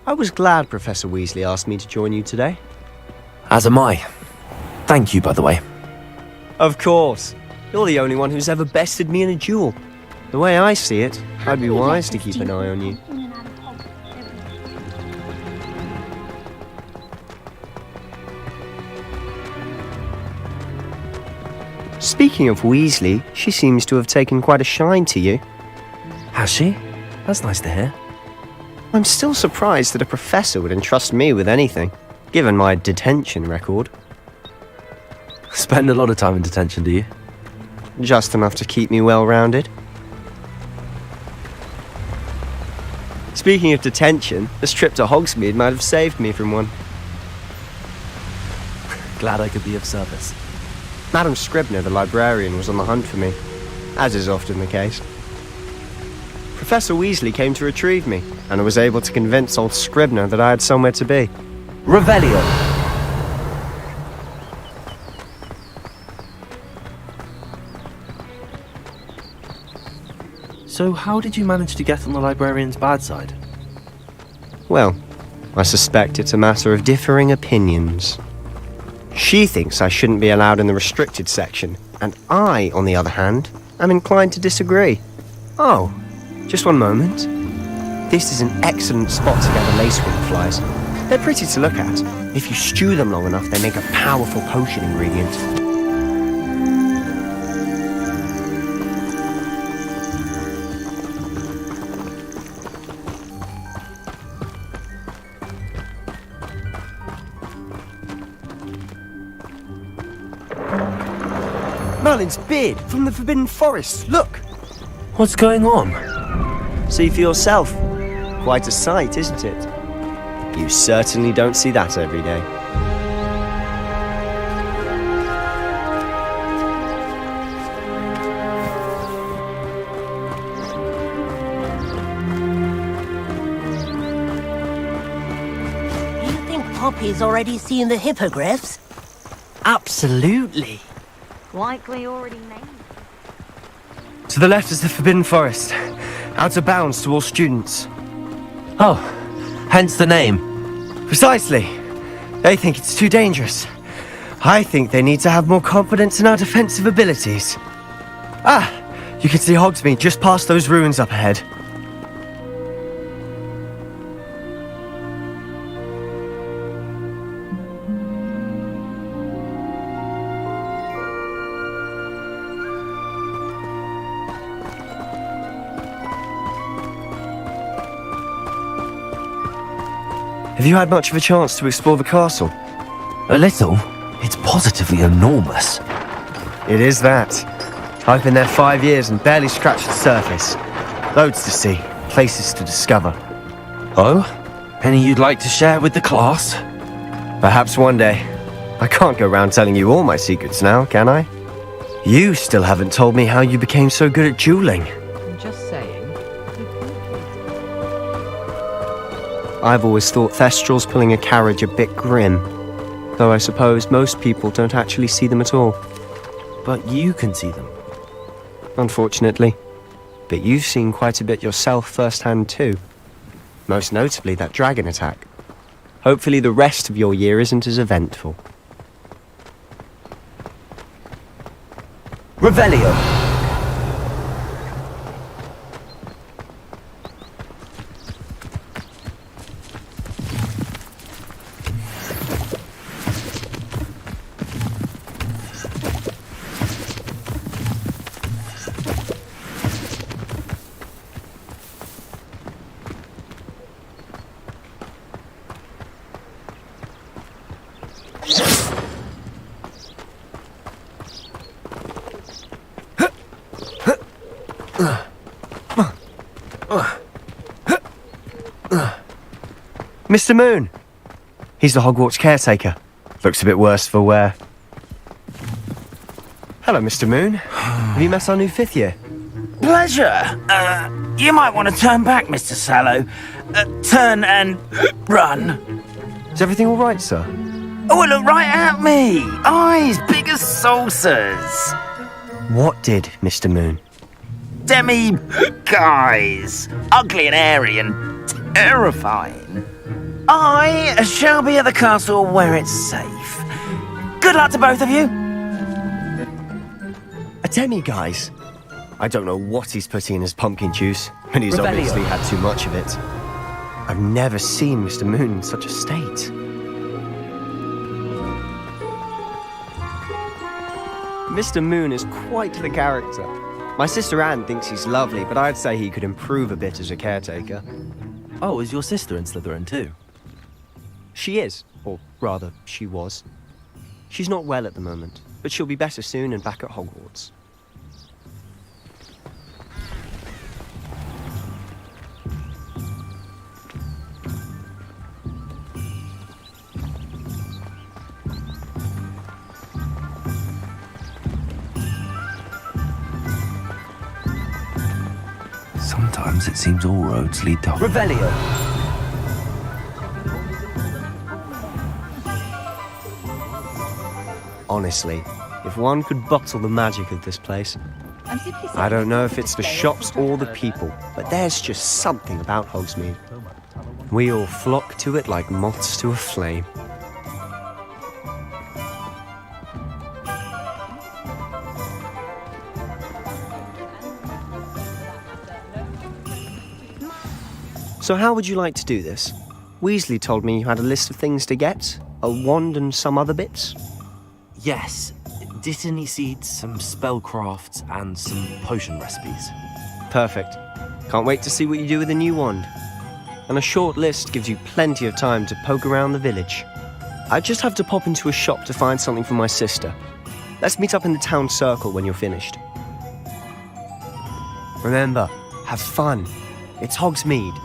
I was glad Professor Weasley asked me to join you today. As am I. Thank you, by the way. Of course. You're the only one who's ever bested me in a duel. The way I see it, I'd be wise to keep an eye on you. Speaking of Weasley, she seems to have taken quite a shine to you. Has she? That's nice to hear. I'm still surprised that a professor would entrust me with anything, given my detention record. Spend a lot of time in detention, do you? Just enough to keep me well-rounded. Speaking of detention, this trip to Hogsmeade might have saved me from one. Glad I could be of service. Madam Scribner, the librarian, was on the hunt for me, as is often the case. Professor Weasley came to retrieve me, and I was able to convince old Scribner that I had somewhere to be. Revelio! So how did you manage to get on the librarian's bad side? Well, I suspect it's a matter of differing opinions. She thinks I shouldn't be allowed in the restricted section, and I, on the other hand, am inclined to disagree. Oh, just one moment. This is an excellent spot to gather lacewing flies. They're pretty to look at. If you stew them long enough, they make a powerful potion ingredient. Merlin's beard from the Forbidden Forest, look! What's going on? See for yourself. Quite a sight, isn't it? You certainly don't see that every day. You think Poppy's already seen the hippogriffs? Absolutely. Likely already named. To the left is the Forbidden Forest. Out of bounds to all students. Oh, hence the name. Precisely. They think it's too dangerous. I think they need to have more confidence in our defensive abilities. Ah, you can see Hogsmeade just past those ruins up ahead. Have you had much of a chance to explore the castle? A little. It's positively enormous. It is that. I've been there 5 years and barely scratched the surface. Loads to see, places to discover. Oh? Any you'd like to share with the class? Perhaps one day. I can't go round telling you all my secrets now, can I? You still haven't told me how you became so good at dueling. Just saying. I've always thought Thestrals pulling a carriage a bit grim, though I suppose most people don't actually see them at all. But you can see them. Unfortunately. But you've seen quite a bit yourself firsthand too. Most notably that dragon attack. Hopefully the rest of your year isn't as eventful. Revelio! Mr. Moon! He's the Hogwarts caretaker. Looks a bit worse for wear. Hello, Mr. Moon. Have you met our new 5th year? Pleasure. You might want to turn back, Mr. Sallow. Turn and run. Is everything all right, sir? Oh, look right at me. Eyes big as saucers. What did, Mr. Moon? Demi guys. Ugly and airy and terrifying. I shall be at the castle where it's safe. Good luck to both of you. A demi-guise? I don't know what he's putting in his pumpkin juice, but he's Revelio. obviously had too much of it. I've never seen Mr. Moon in such a state. Mr. Moon is quite the character. My sister Anne thinks he's lovely, but I'd say he could improve a bit as a caretaker. Oh, is your sister in Slytherin too? She is, or rather, she was. She's not well at the moment, but she'll be better soon and back at Hogwarts. Sometimes it seems all roads lead to Revelio. Honestly, if one could bottle the magic of this place, I'm simply I don't know if it's the shops or the people, but there's just something about Hogsmeade. We all flock to it like moths to a flame. So how would you like to do this? Weasley told me you had a list of things to get, a wand and some other bits. Yes, Dittany seeds, some spellcrafts, and some potion recipes. Perfect. Can't wait to see what you do with the new wand. And a short list gives you plenty of time to poke around the village. I just have to pop into a shop to find something for my sister. Let's meet up in the town circle when you're finished. Remember, have fun. It's Hogsmeade.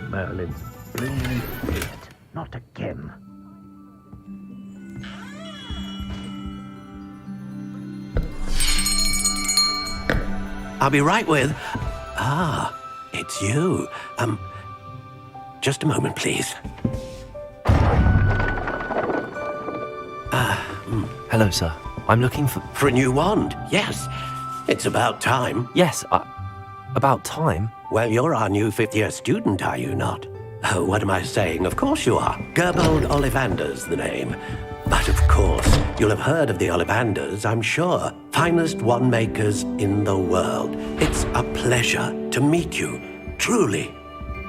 Merlin's blooming beard, not again. I'll be right with... Ah, it's you. Just a moment, please. Hello, sir. I'm looking for... For a new wand, yes. It's about time. Yes, about time. Well, you're our new fifth-year student, are you not? Oh, what am I saying? Of course you are. Gerbold Ollivander's the name. But of course, you'll have heard of the Ollivanders, I'm sure. Finest wand makers in the world. It's a pleasure to meet you, truly.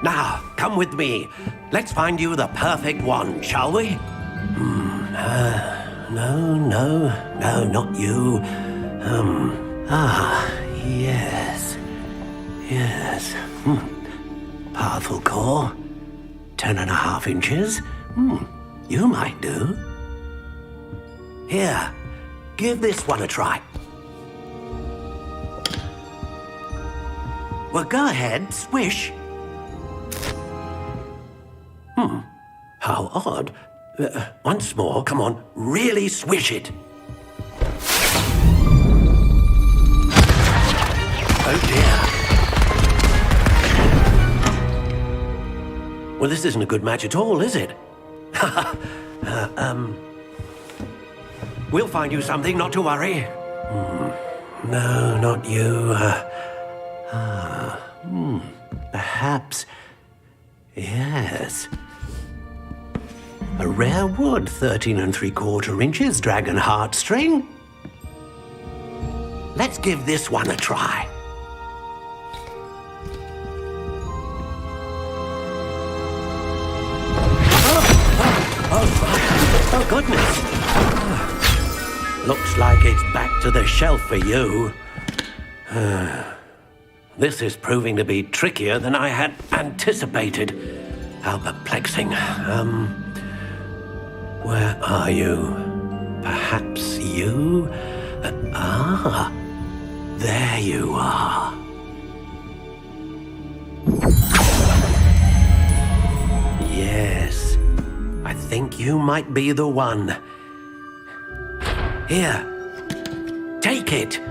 Now, come with me. Let's find you the perfect wand, shall we? No, not you. Yes. Powerful core. 10.5 inches. You might do. Here, give this one a try. Well, go ahead, swish. How odd. Once more, come on, really swish it. Oh dear. Well, this isn't a good match at all, is it? We'll find you something, not to worry. No, not you. Perhaps. Yes. A rare wood, 13 3/4 inches, dragon heartstring. Let's give this one a try. Oh, goodness. Looks like it's back to the shelf for you. This is proving to be trickier than I had anticipated. How perplexing. Where are you? Perhaps you? There you are. Yes, I think you might be the one. Here, take it.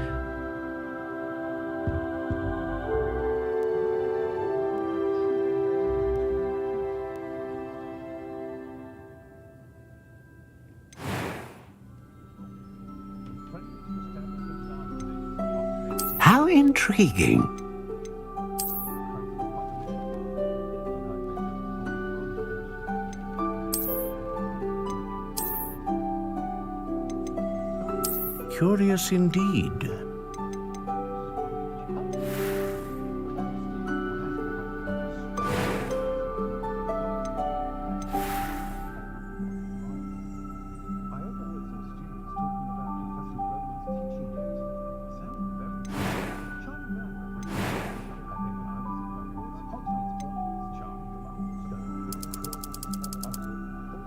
How intriguing. Curious indeed.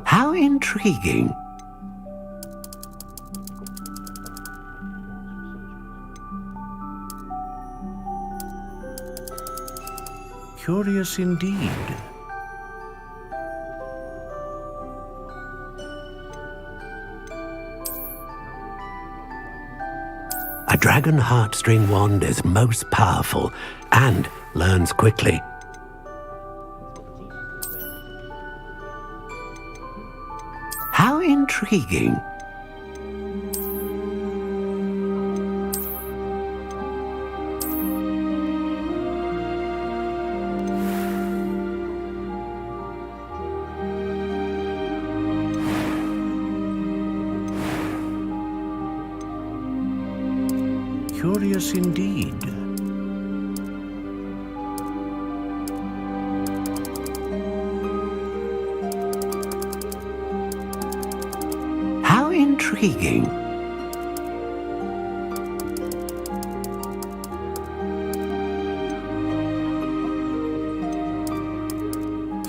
How intriguing. Curious indeed. A dragon heartstring wand is most powerful and learns quickly. How intriguing. Curious indeed. How intriguing.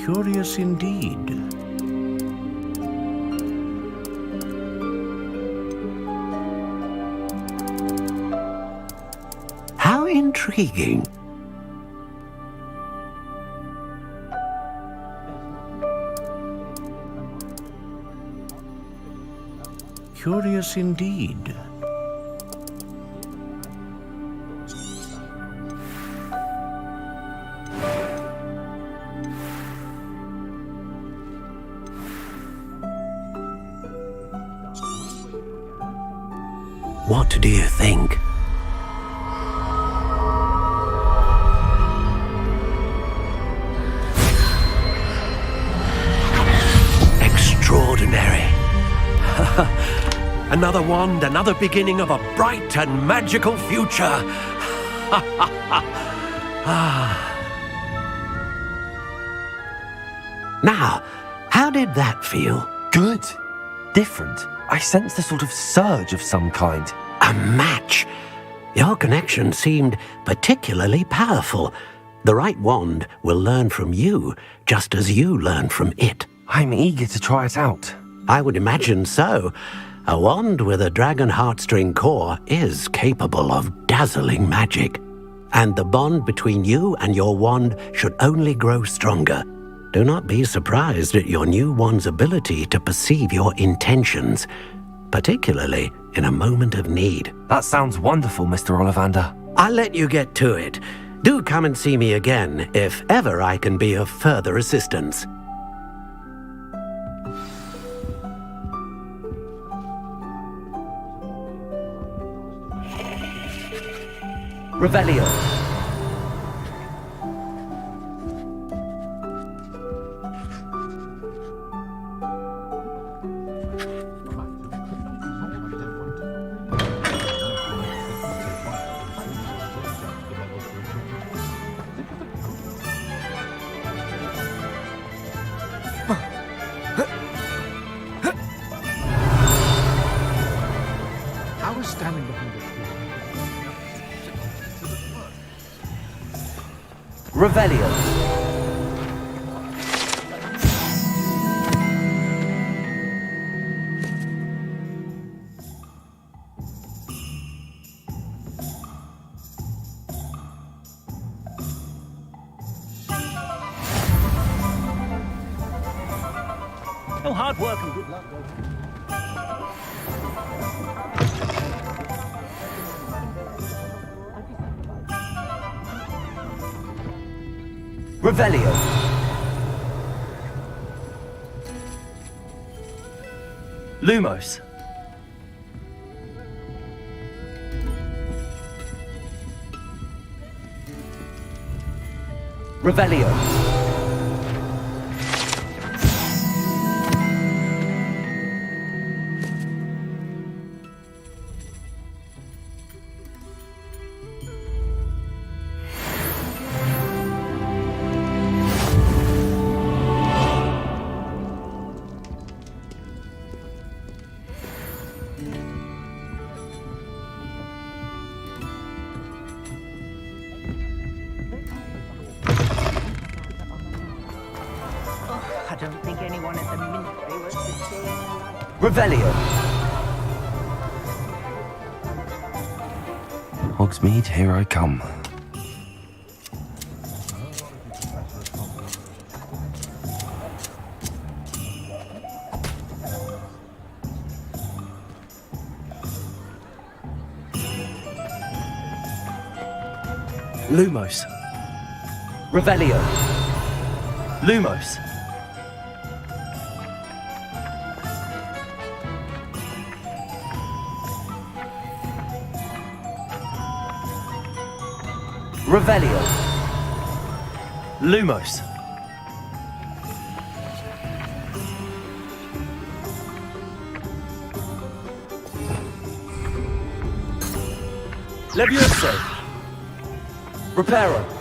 Curious indeed. How intriguing. Curious indeed. What do you think? Extraordinary. Another wand, another beginning of a bright and magical future. Now, how did that feel? Good. Different. I sensed a sort of surge of some kind. A match. Your connection seemed particularly powerful. The right wand will learn from you, just as you learn from it. I'm eager to try it out. I would imagine so. A wand with a dragon heartstring core is capable of dazzling magic. And the bond between you and your wand should only grow stronger. Do not be surprised at your new wand's ability to perceive your intentions, particularly in a moment of need. That sounds wonderful, Mr. Ollivander. I'll let you get to it. Do come and see me again if ever I can be of further assistance. Revelio. I was standing behind the tree. Revelio. Well, hard work and good luck. Revelio. Lumos. Revelio. I don't think anyone at the Ministry was saying. Revelio. Hogsmeade, here I come. Lumos. Revelio. Lumos. Revelio. Lumos. Levioso. Reparo.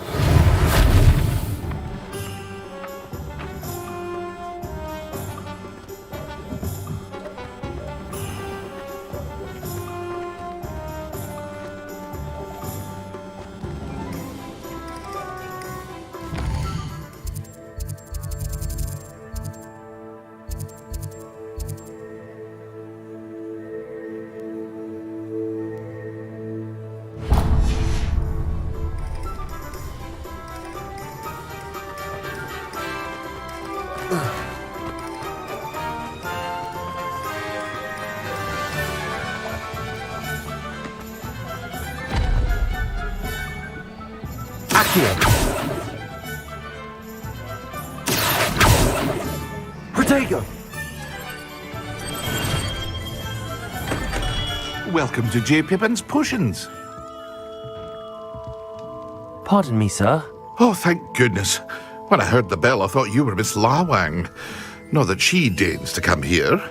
Protego! Welcome to J. Pippin's Potions. Pardon me, sir. Oh, thank goodness. When I heard the bell, I thought you were Miss Lawang. Not that she deigns to come here.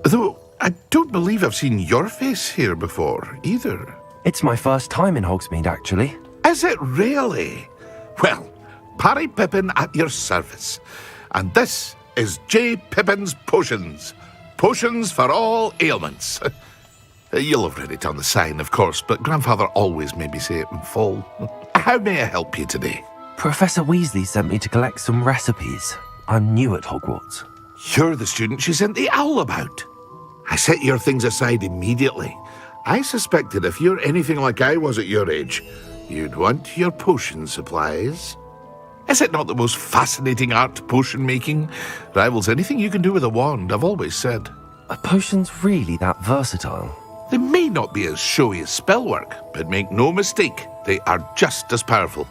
Though, I don't believe I've seen your face here before, either. It's my first time in Hogsmeade, actually. Is it really? Well, Parry Pippin at your service. And this is J. Pippin's Potions. Potions for all ailments. You'll have read it on the sign, of course, but Grandfather always made me say it in full. How may I help you today? Professor Weasley sent me to collect some recipes. I'm new at Hogwarts. You're the student she sent the owl about. I set your things aside immediately. I suspected if you're anything like I was at your age, you'd want your potion supplies. Is it not the most fascinating art, potion making? Rivals anything you can do with a wand, I've always said. Are potions really that versatile? They may not be as showy as spellwork, but make no mistake, they are just as powerful.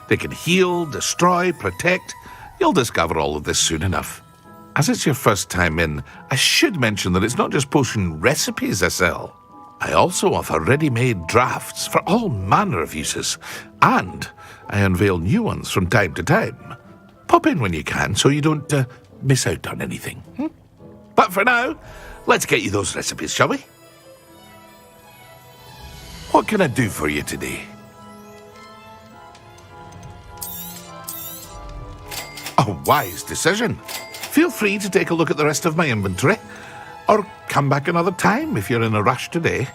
They can heal, destroy, protect. You'll discover all of this soon enough. As it's your first time in, I should mention that it's not just potion recipes I sell. I also offer ready-made drafts for all manner of uses, and I unveil new ones from time to time. Pop in when you can so you don't miss out on anything. But for now, let's get you those recipes, shall we? What can I do for you today? A wise decision. Feel free to take a look at the rest of my inventory, or come back another time if you're in a rush today.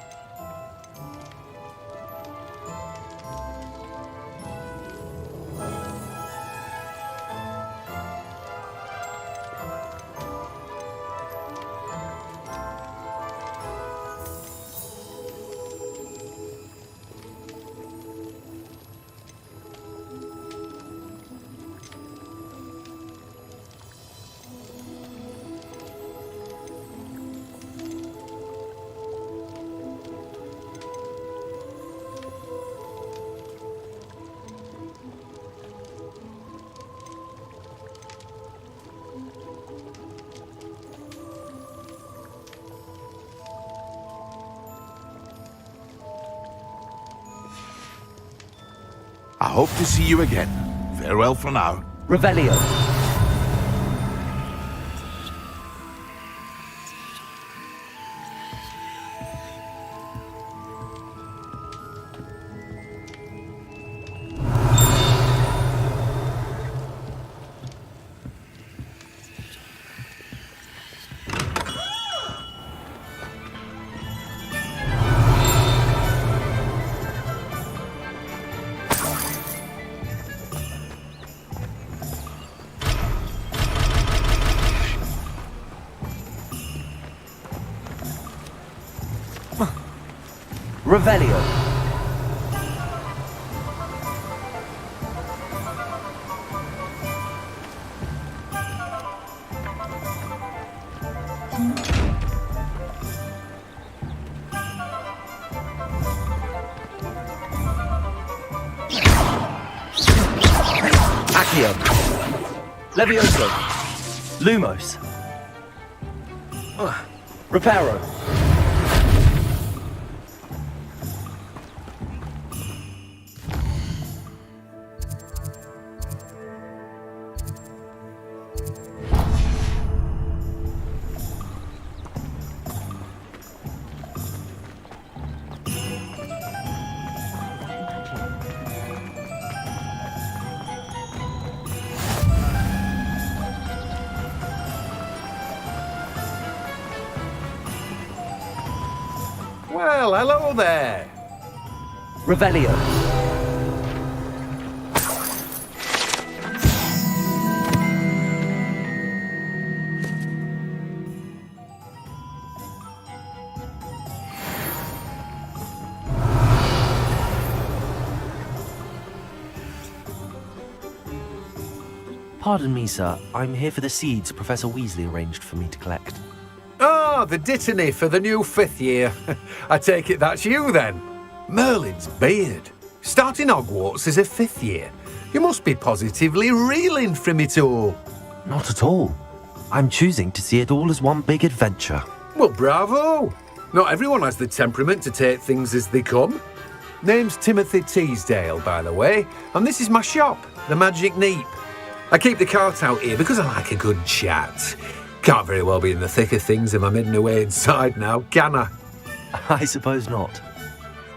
I hope to see you again. Farewell for now. Revelio. Revelio. Accio. Levioso. Lumos. Reparo. Well, hello there. Revelio. Pardon me, sir. I'm here for the seeds Professor Weasley arranged for me to collect. Ah, the dittany for the new 5th year. I take it that's you then. Merlin's beard. Starting Hogwarts as a 5th year. You must be positively reeling from it all. Not at all. I'm choosing to see it all as one big adventure. Well, bravo. Not everyone has the temperament to take things as they come. Name's Timothy Teasdale, by the way, and this is my shop, the Magic Neep. I keep the cart out here because I like a good chat. Can't very well be in the thick of things if I'm hidden away inside now, can I? I suppose not.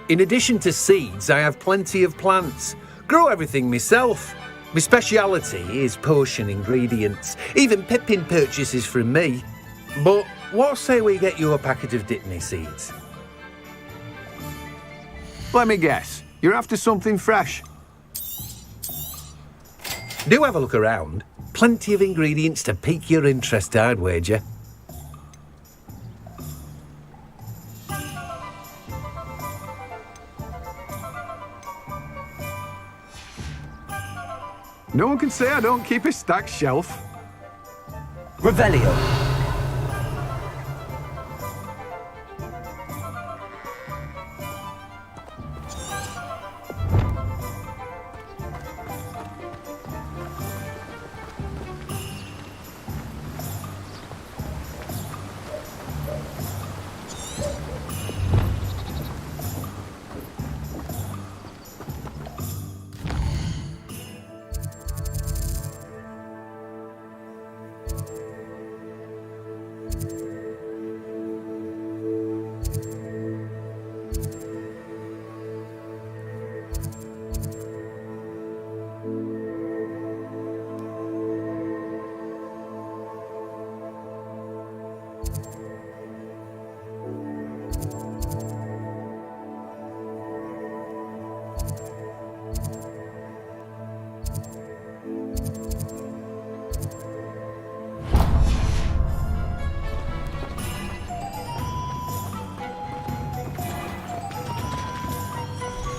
In addition to seeds, I have plenty of plants. Grow everything myself. My speciality is potion ingredients. Even Pippin purchases from me. But what say we get you a packet of Dittany seeds? Let me guess. You're after something fresh. Do have a look around. Plenty of ingredients to pique your interest, I'd wager. No one can say I don't keep a stacked shelf. Revelio.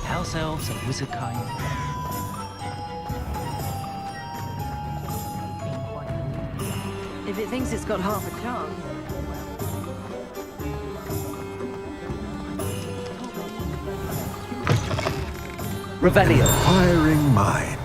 House elves and wizard kind. If it thinks it's got half a chance. Revelio. Firing mind.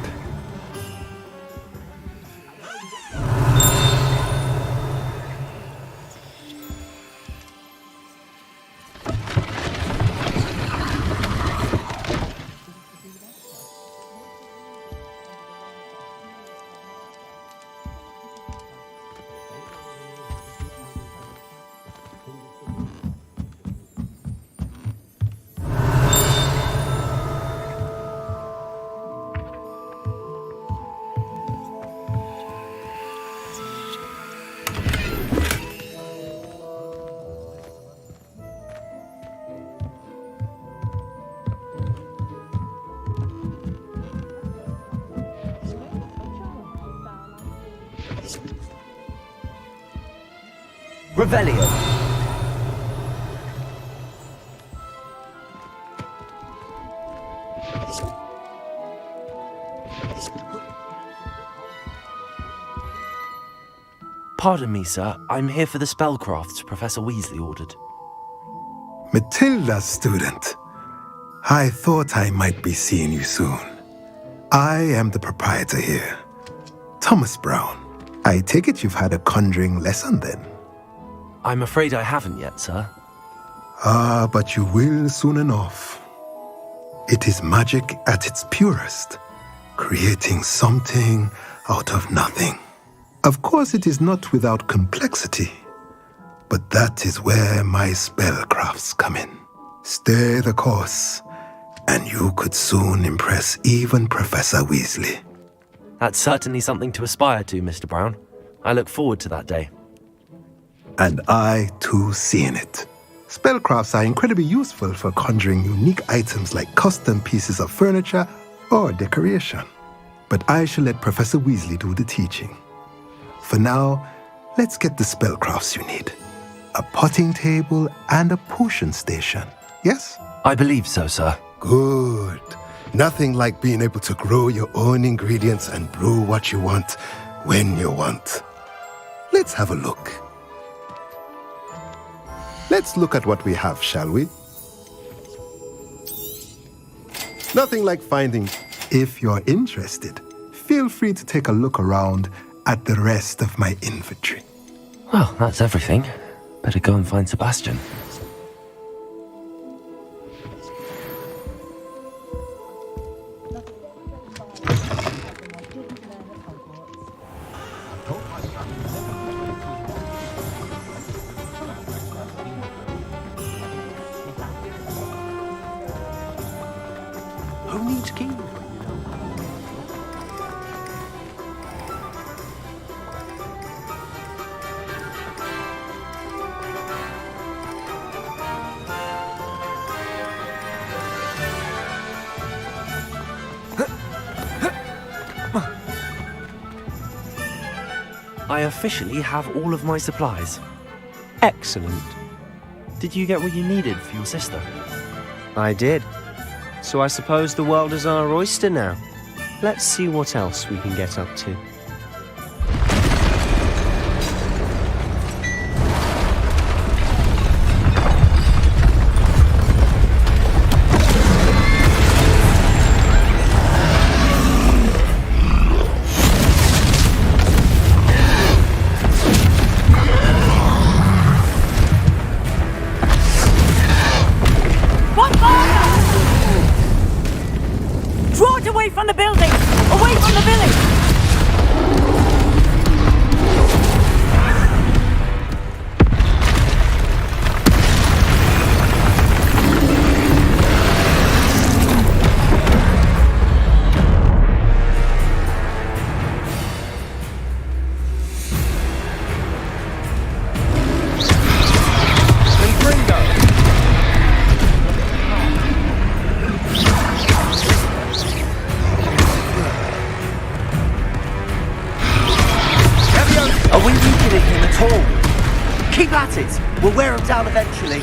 Revelio. Pardon me, sir. I'm here for the spellcrafts Professor Weasley ordered. Matilda's student. I thought I might be seeing you soon. I am the proprietor here, Thomas Brown. I take it you've had a conjuring lesson then? I'm afraid I haven't yet, sir. Ah, but you will soon enough. It is magic at its purest, creating something out of nothing. Of course, it is not without complexity, but that is where my spellcrafts come in. Stay the course, and you could soon impress even Professor Weasley. That's certainly something to aspire to, Mr. Brown. I look forward to that day. And I, too, seeing it. Spellcrafts are incredibly useful for conjuring unique items like custom pieces of furniture or decoration. But I shall let Professor Weasley do the teaching. For now, let's get the spellcrafts you need. A potting table and a potion station, yes? I believe so, sir. Good. Nothing like being able to grow your own ingredients and brew what you want when you want. Let's have a look. Let's look at what we have, shall we? Nothing like finding. If you're interested, feel free to take a look around at the rest of my inventory. Well, that's everything. Better go and find Sebastian. Who needs keys? I officially have all of my supplies. Excellent. Did you get what you needed for your sister? I did. So I suppose the world is our oyster now. Let's see what else we can get up to. Draw it away from the building! Away from the village! Are we weakening him at all? Keep at it! We'll wear him down eventually.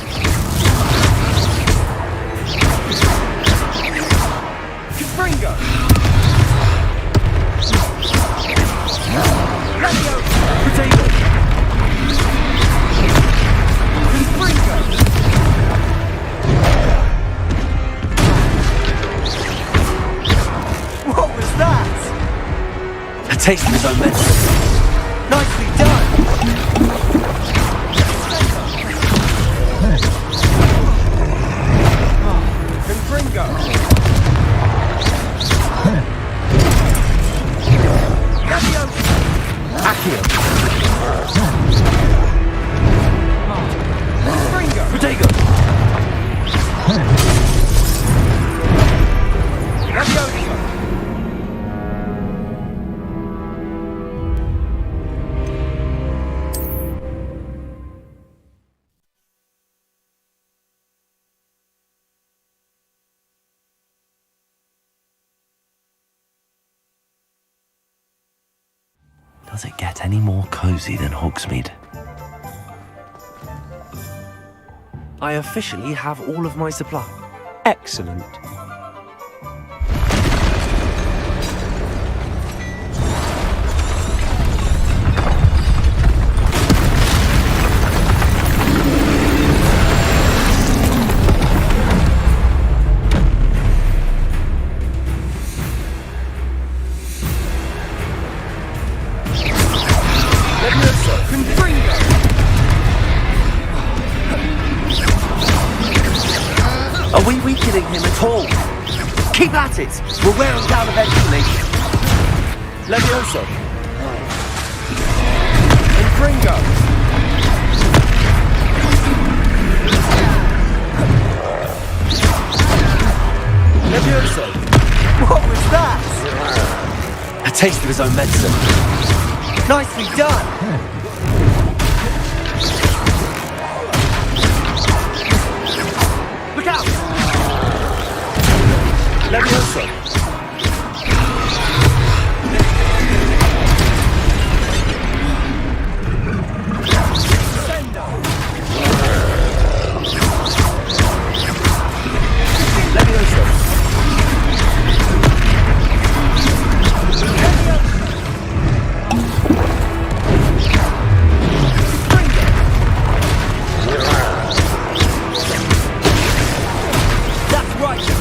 Confringo! Levio! Potato! Confringo! What was that? A taste of his own medicine. Nicely done! Confringo! Levio! Accio! Confringo! Protego! Levio! Does it get any more cozy than Hogsmeade? I officially have all of my supply. Excellent. Are we weakening him at all? Keep at it! We'll wear him down eventually. Levioso. Infringo. Levioso. What was that? A taste of his own medicine. Nicely done! Look out! Levioso.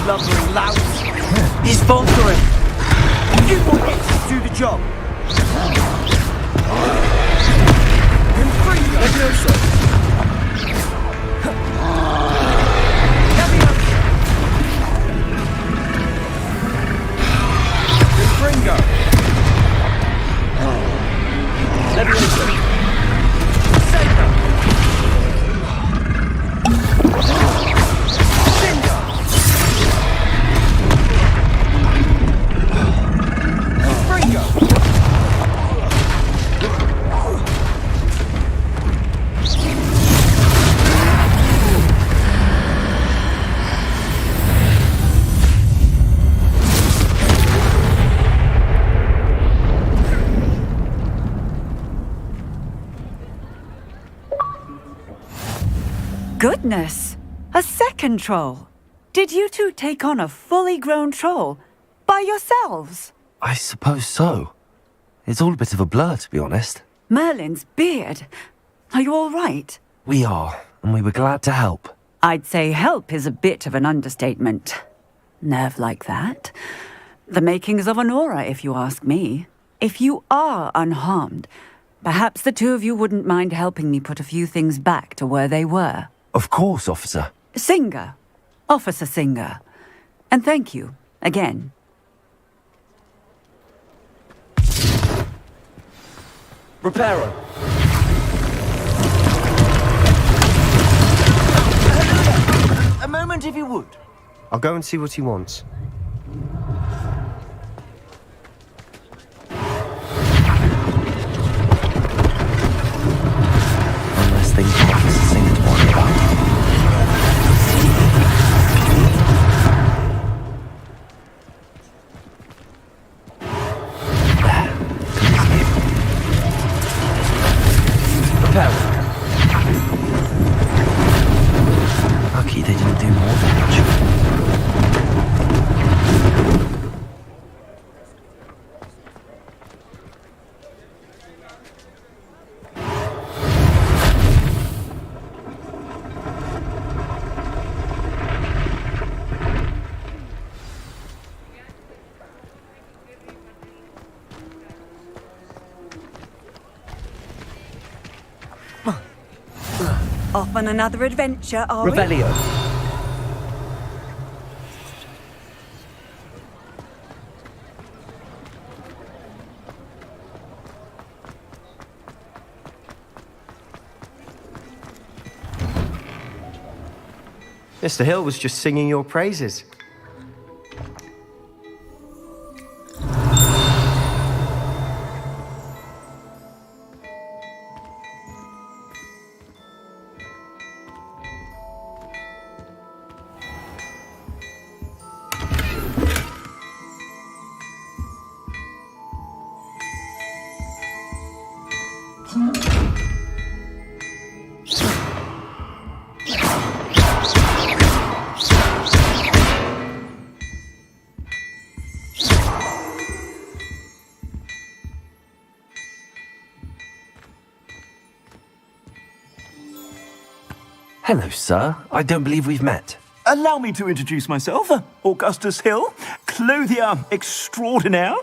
Lumbering louse. He's faltering. You will get to do the job. Levioso. Infringo. Levioso. Goodness! A second troll! Did you two take on a fully grown troll? By yourselves? I suppose so. It's all a bit of a blur, to be honest. Merlin's beard. Are you all right? We are, and we were glad to help. I'd say help is a bit of an understatement. Nerve like that. The makings of an aura, if you ask me. If you are unharmed, perhaps the two of you wouldn't mind helping me put a few things back to where they were. Of course, officer. Singer. Officer Singer. And thank you, again. Reparo. A moment, if you would. I'll go and see what he wants. Unless things are Officer Singer to worry about. Lucky they didn't do more damage. Off on another adventure, are we? Revelio. Mr. Hill was just singing your praises. Hello, sir. I don't believe we've met. Allow me to introduce myself, Augustus Hill, clothier extraordinaire.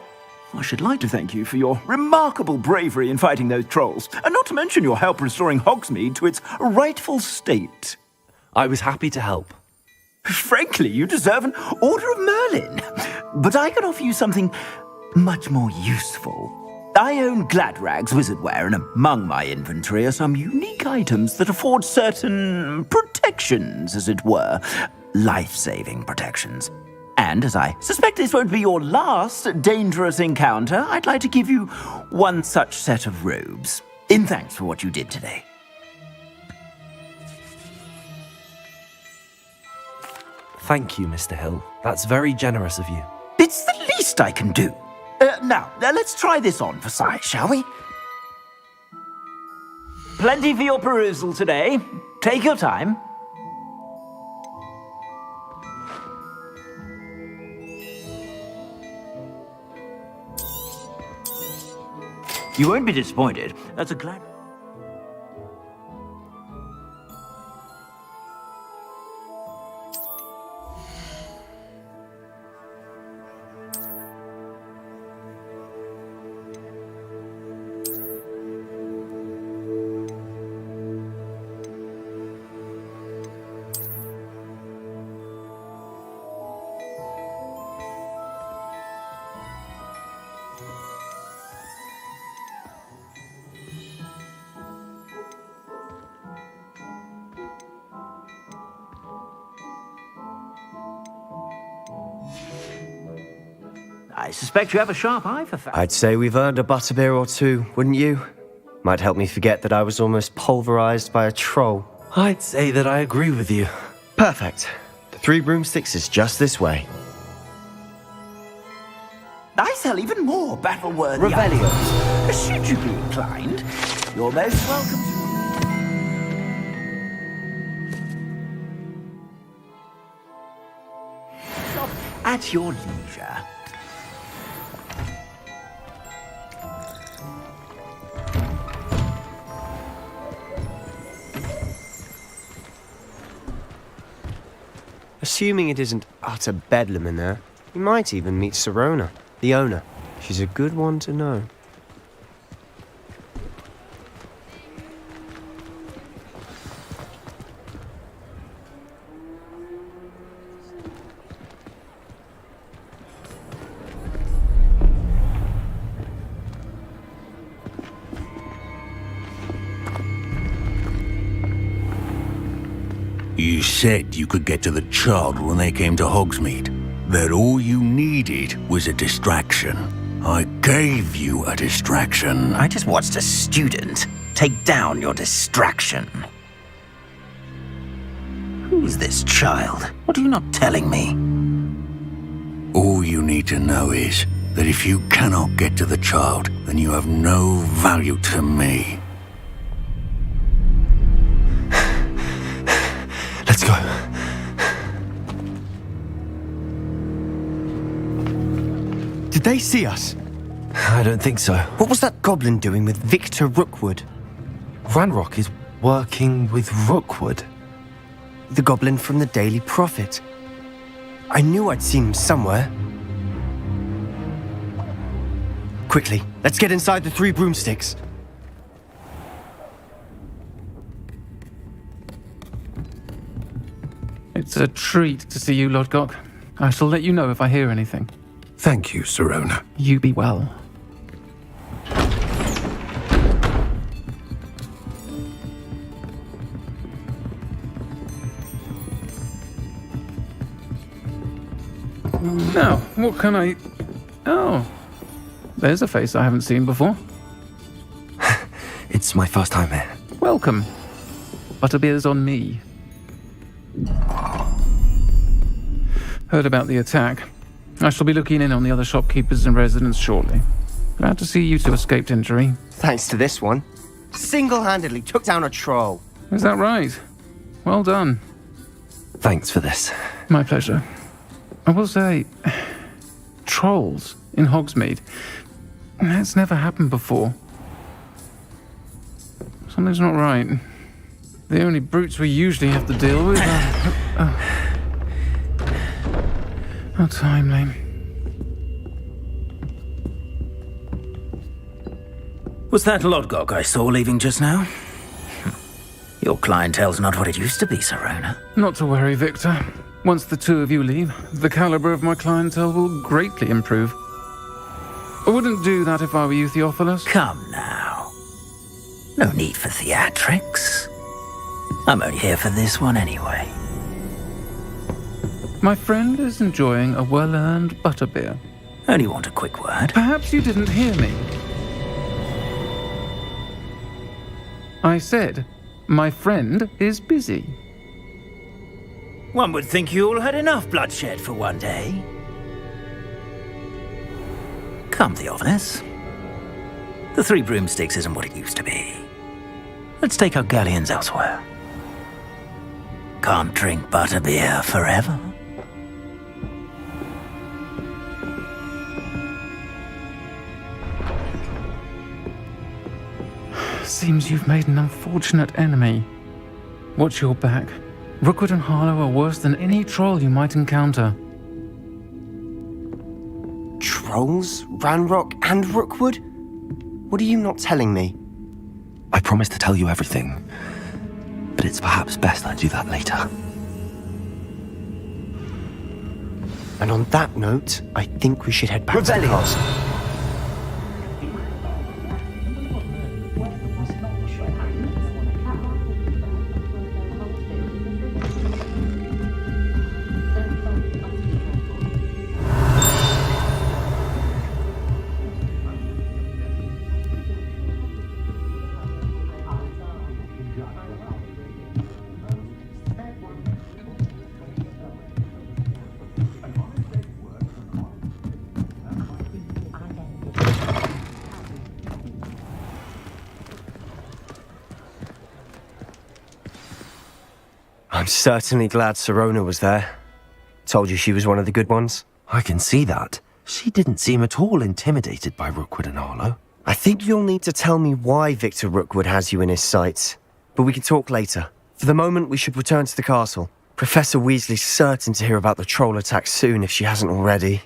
I should like to thank you for your remarkable bravery in fighting those trolls, and not to mention your help restoring Hogsmeade to its rightful state. I was happy to help. Frankly, you deserve an Order of Merlin. But I can offer you something much more useful. I own Gladrag's wizardware, and among my inventory are some unique items that afford certain protections, as it were. Life-saving protections. And as I suspect this won't be your last dangerous encounter, I'd like to give you one such set of robes, in thanks for what you did today. Thank you, Mr. Hill. That's very generous of you. It's the least I can do. Now, let's try this on for size, shall we? Plenty for your perusal today. Take your time. You won't be disappointed. That's a glad... I suspect you have a sharp eye for facts. I'd say we've earned a butterbeer or two, wouldn't you? Might help me forget that I was almost pulverized by a troll. I'd say that I agree with you. Perfect. The 3 broomsticks is just this way. I sell even more battle-worthy items. Should you be inclined, you're most welcome to... Shop at your leisure. Assuming it isn't utter bedlam in there, you might even meet Sirona, the owner. She's a good one to know. You said you could get to the child when they came to Hogsmeade. That all you needed was a distraction. I gave you a distraction. I just watched a student take down your distraction. Who's this child? What are you not telling me? All you need to know is that if you cannot get to the child, then you have no value to me. Let's go. Did they see us? I don't think so. What was that goblin doing with Victor Rookwood? Ranrock is working with Rookwood. The goblin from the Daily Prophet. I knew I'd seen him somewhere. Quickly, let's get inside the 3 broomsticks. It's a treat to see you, Lodgok. I shall let you know if I hear anything. Thank you, Sirona. You be well. Now, what can I... Oh, there's a face I haven't seen before. It's my first time here. Welcome. Butterbeer's on me. Heard about the attack. I shall be looking in on the other shopkeepers and residents shortly. Glad to see you two escaped injury. Thanks to this one. Single-handedly took down a troll. Is that right? Well done. Thanks for this. My pleasure. I will say, trolls in Hogsmeade. That's never happened before. Something's not right. The only brutes we usually have to deal with are... How timely. Was that Lodgok I saw leaving just now? Your clientele's not what it used to be, Serona. Not to worry, Victor. Once the two of you leave, the caliber of my clientele will greatly improve. I wouldn't do that if I were you, Theophilus. Come now. No need for theatrics. I'm only here for this one anyway. My friend is enjoying a well-earned butterbeer. Only want a quick word. Perhaps you didn't hear me. I said, my friend is busy. One would think you all had enough bloodshed for one day. Come, Theophilus. The Three Broomsticks isn't what it used to be. Let's take our galleons elsewhere. Can't drink butterbeer forever. Seems you've made an unfortunate enemy. Watch your back. Rookwood and Harlow are worse than any troll you might encounter. Trolls? Ranrock and Rookwood? What are you not telling me? I promised to tell you everything, but it's perhaps best I do that later. And on that note, I think we should head back to the castle. I'm certainly glad Serona was there. Told you she was one of the good ones. I can see that. She didn't seem at all intimidated by Rookwood and Harlow. I think you'll need to tell me why Victor Rookwood has you in his sights. But we can talk later. For the moment, we should return to the castle. Professor Weasley's certain to hear about the troll attack soon if she hasn't already.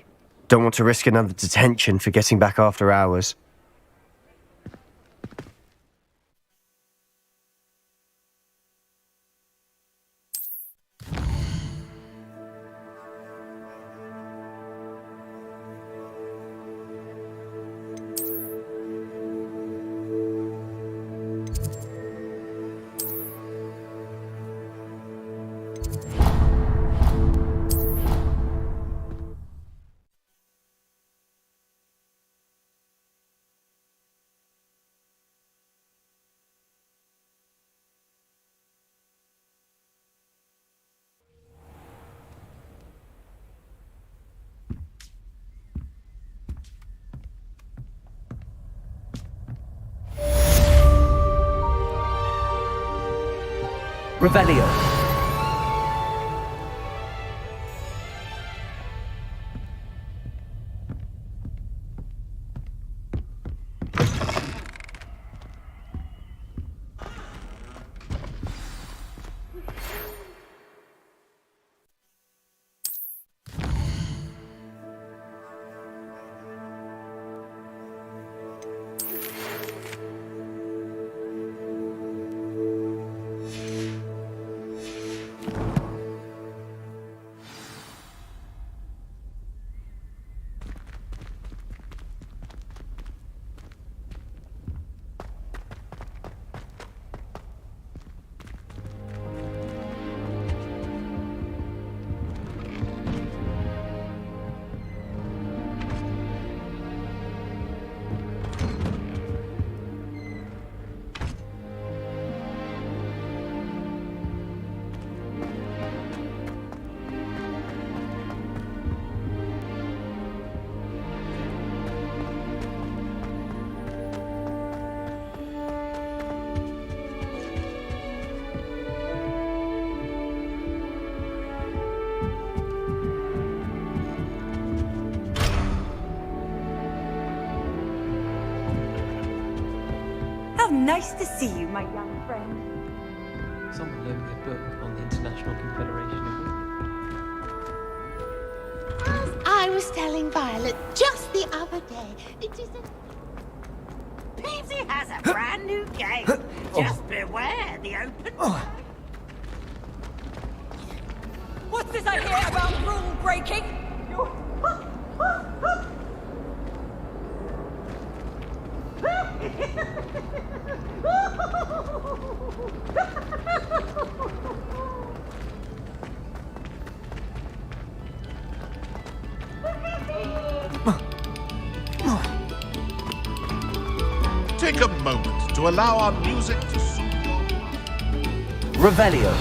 Don't want to risk another detention for getting back after hours. Revelio. How nice to see you, my young friend. Someone lent me a book on the International Confederation of Women. I was telling Violet just the other day. It is a... Peavesy has a brand new game. Just beware the open. What's this I hear about rule breaking? Take a moment to allow our music to soothe your Revelio.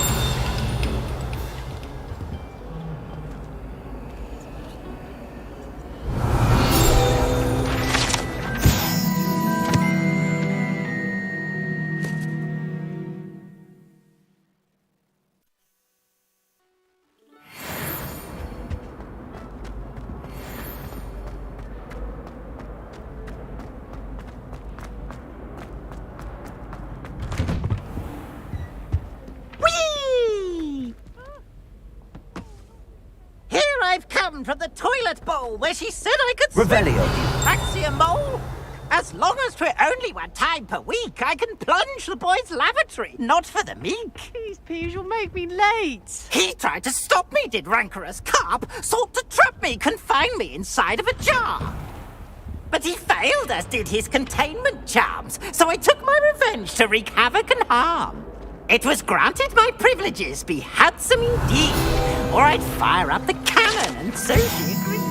Whee! Here I've come from the toilet bowl where she said I could Revelio. Praxia mole. As long as 'twere only one time per week, I can plunge the boy's lavatory. Not for the meek. These peas will make me late. He tried to stop me, did rancorous carp. Sought to trap me, confine me inside of a jar. But he failed, as did his containment charms. So I took my revenge to wreak havoc and harm. It was granted my privileges be handsome indeed, or I'd fire up the cannon, and so she agreed.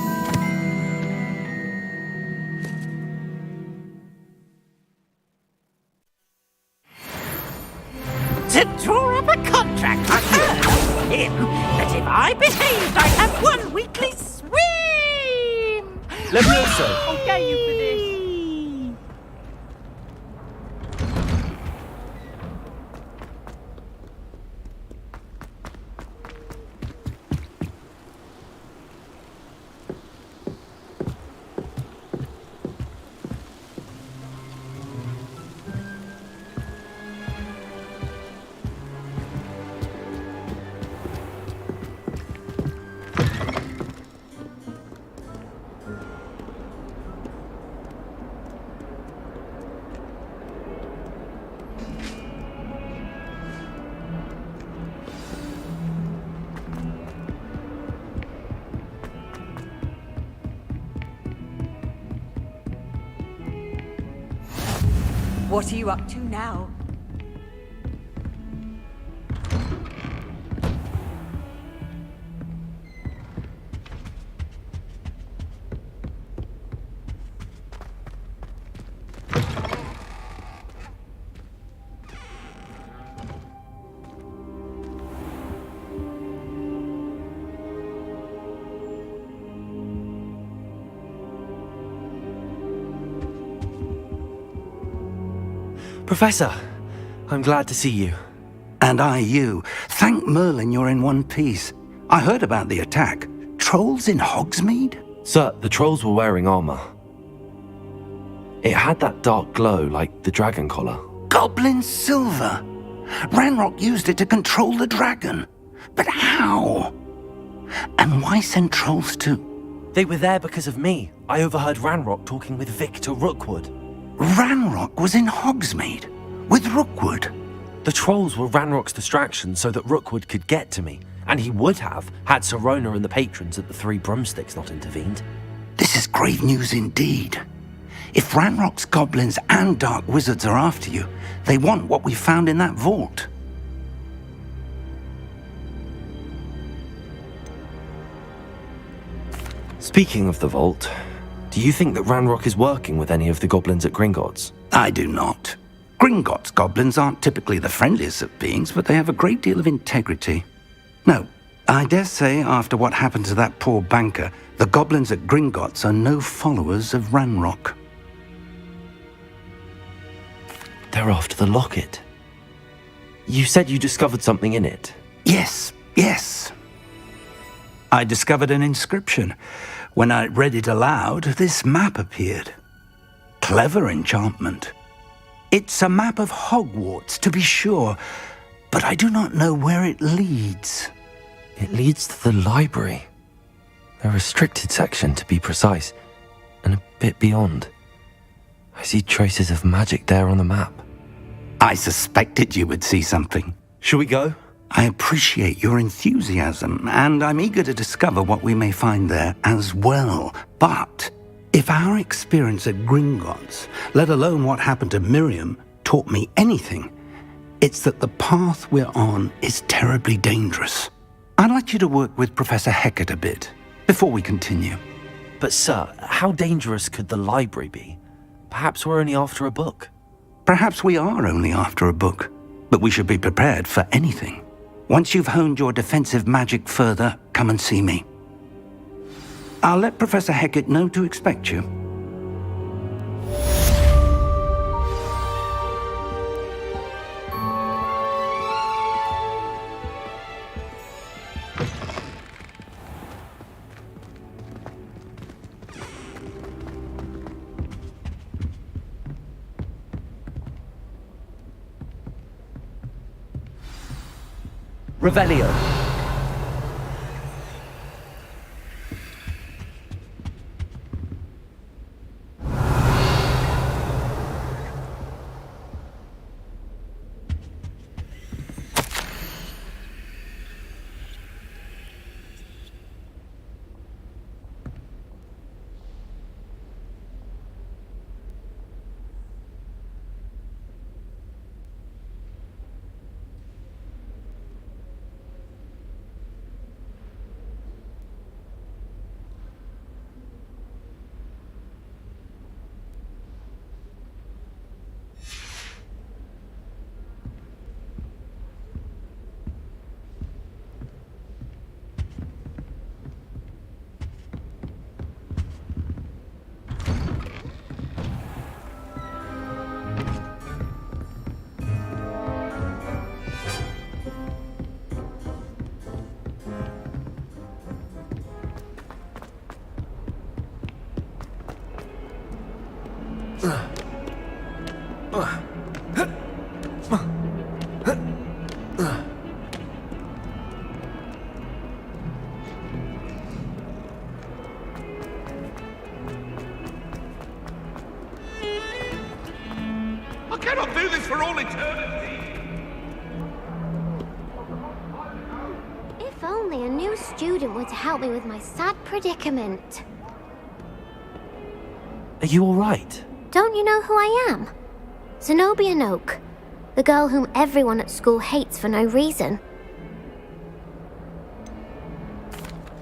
To draw up a contract with her, him, that if I behaved, I'd have one weekly swim! Levioso. I'll get you for this. What are you up to now? Professor, I'm glad to see you. And I you. Thank Merlin you're in one piece. I heard about the attack. Trolls in Hogsmeade? Sir, the trolls were wearing armor. It had that dark glow like the dragon collar. Goblin silver! Ranrock used it to control the dragon. But how? And why send trolls too? They were there because of me. I overheard Ranrock talking with Victor Rookwood. Ranrock was in Hogsmeade with Rookwood. The trolls were Ranrock's distraction so that Rookwood could get to me, and he would have had Sirona and the patrons at the Three Broomsticks not intervened. This is grave news indeed. If Ranrock's goblins and dark wizards are after you, they want what we found in that vault. Speaking of the vault, do you think that Ranrock is working with any of the goblins at Gringotts? I do not. Gringotts goblins aren't typically the friendliest of beings, but they have a great deal of integrity. No, I dare say after what happened to that poor banker, the goblins at Gringotts are no followers of Ranrock. They're after the locket. You said you discovered something in it. Yes. I discovered an inscription. When I read it aloud, this map appeared. Clever enchantment. It's a map of Hogwarts, to be sure, but I do not know where it leads. It leads to the library. A restricted section, to be precise, and a bit beyond. I see traces of magic there on the map. I suspected you would see something. Shall we go? I appreciate your enthusiasm, and I'm eager to discover what we may find there as well. But if our experience at Gringotts, let alone what happened to Miriam, taught me anything, it's that the path we're on is terribly dangerous. I'd like you to work with Professor Hecat a bit before we continue. But sir, how dangerous could the library be? Perhaps we're only after a book. Perhaps we are only after a book, but we should be prepared for anything. Once you've honed your defensive magic further, come and see me. I'll let Professor Hecat know to expect you. Revelio. I cannot do this for all eternity! If only a new student were to help me with my sad predicament. Are you all right? Don't you know who I am? Zenobia Noak, the girl whom everyone at school hates for no reason.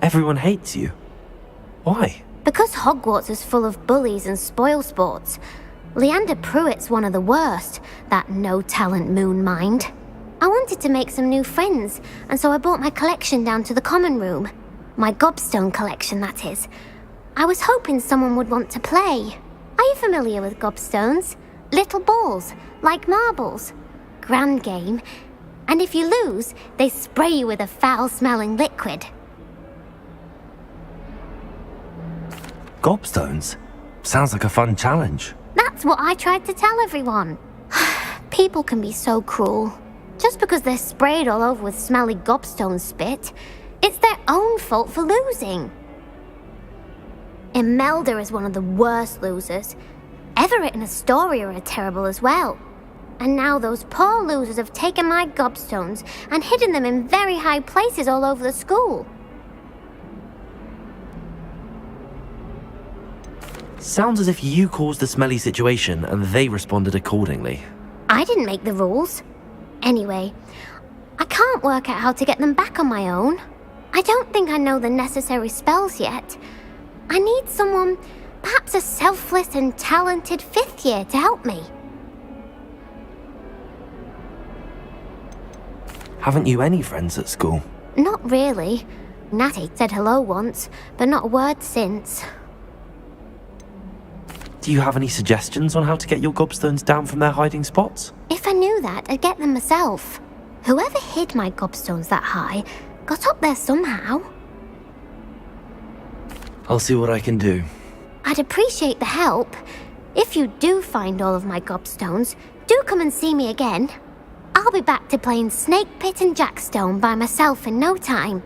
Everyone hates you. Why? Because Hogwarts is full of bullies and spoilsports. Leander Pruitt's one of the worst, that no-talent moon mind. I wanted to make some new friends, and so I brought my collection down to the common room. My gobstone collection, that is. I was hoping someone would want to play. Are you familiar with gobstones? Little balls, like marbles. Grand game. And if you lose, they spray you with a foul-smelling liquid. Gobstones? Sounds like a fun challenge. That's what I tried to tell everyone. People can be so cruel. Just because they're sprayed all over with smelly gobstone spit, it's their own fault for losing. Imelda is one of the worst losers. Everett and Astoria are terrible as well. And now those poor losers have taken my gobstones and hidden them in very high places all over the school. Sounds as if you caused the smelly situation and they responded accordingly. I didn't make the rules. Anyway, I can't work out how to get them back on my own. I don't think I know the necessary spells yet. I need someone, perhaps a selfless and talented fifth year to help me. Haven't you any friends at school? Not really. Natty said hello once, but not a word since. Do you have any suggestions on how to get your gobstones down from their hiding spots? If I knew that, I'd get them myself. Whoever hid my gobstones that high got up there somehow. I'll see what I can do. I'd appreciate the help. If you do find all of my gobstones, do come and see me again. I'll I'll be back to playing Snake Pit and Jackstone by myself in no time.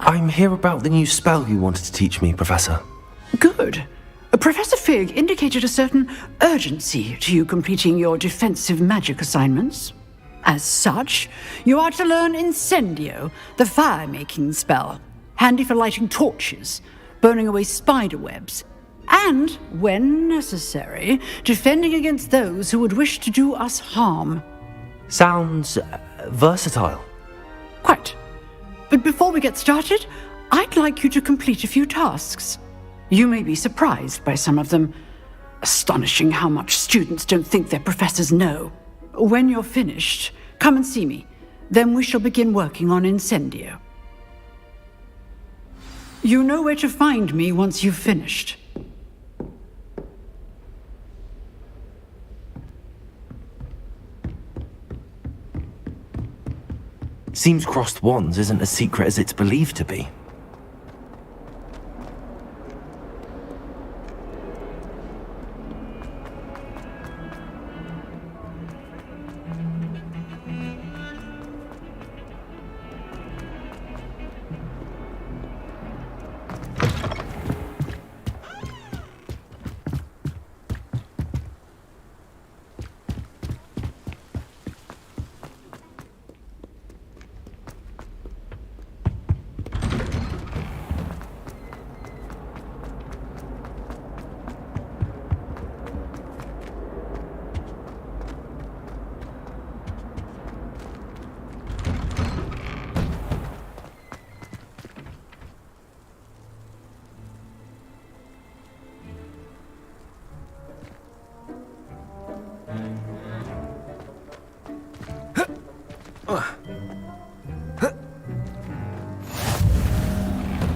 I'm here about the new spell you wanted to teach me, Professor. Good. Professor Fig indicated a certain urgency to you completing your defensive magic assignments. As such, you are to learn Incendio, the fire-making spell, handy for lighting torches, burning away spider webs, and, when necessary, defending against those who would wish to do us harm. Sounds versatile. Quite. But before we get started, I'd like you to complete a few tasks. You may be surprised by some of them. Astonishing how much students don't think their professors know. When you're finished, come and see me. Then we shall begin working on Incendio. You know where to find me once you've finished. Seems crossed wands isn't as secret as it's believed to be.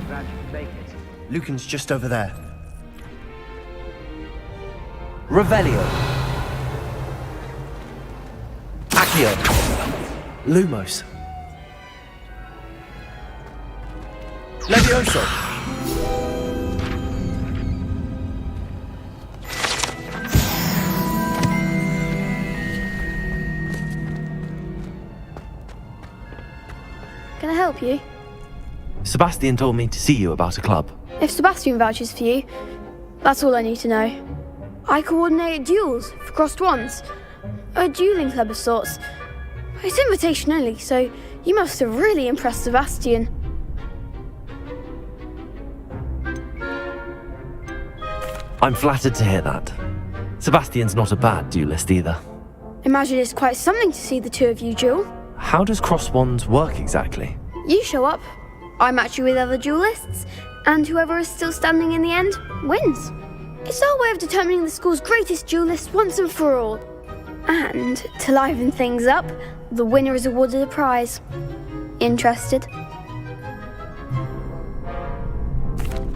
Glad you could make it. Lucan's just over there. Revelio. Accio. Lumos. Levioso. Can I help you? Sebastian told me to see you about a club. If Sebastian vouches for you, that's all I need to know. I coordinate duels for crossed wands. A dueling club of sorts. It's invitation only, so you must have really impressed Sebastian. I'm flattered to hear that. Sebastian's not a bad duelist either. Imagine it's quite something to see the two of you duel. How does cross wands work exactly? You show up, I match you with other duelists, and whoever is still standing in the end wins. It's our way of determining the school's greatest duelist once and for all. And to liven things up, the winner is awarded a prize. Interested?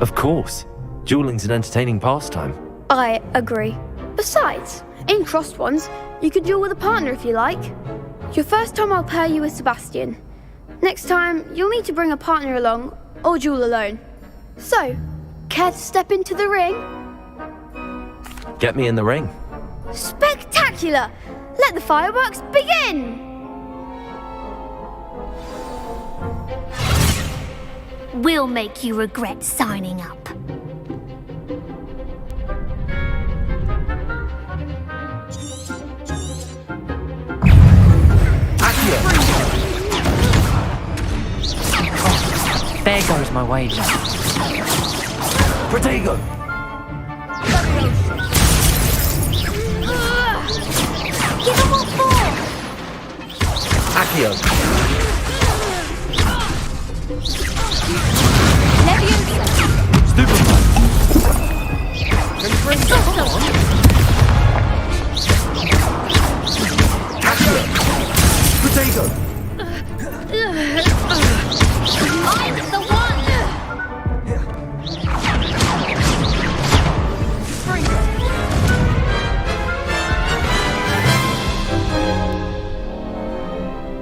Of course. Dueling's an entertaining pastime. I agree. Besides, in crossed ones, you could duel with a partner if you like. Your first time I'll pair you with Sebastian. Next time, you'll need to bring a partner along, or duel alone. So, care to step into the ring? Get me in the ring. Spectacular! Let the fireworks begin! We'll make you regret signing up. There goes my wager. Protego! Give them what for! Accio. Stupefy. Come on. Accio. Potato. I'm the one!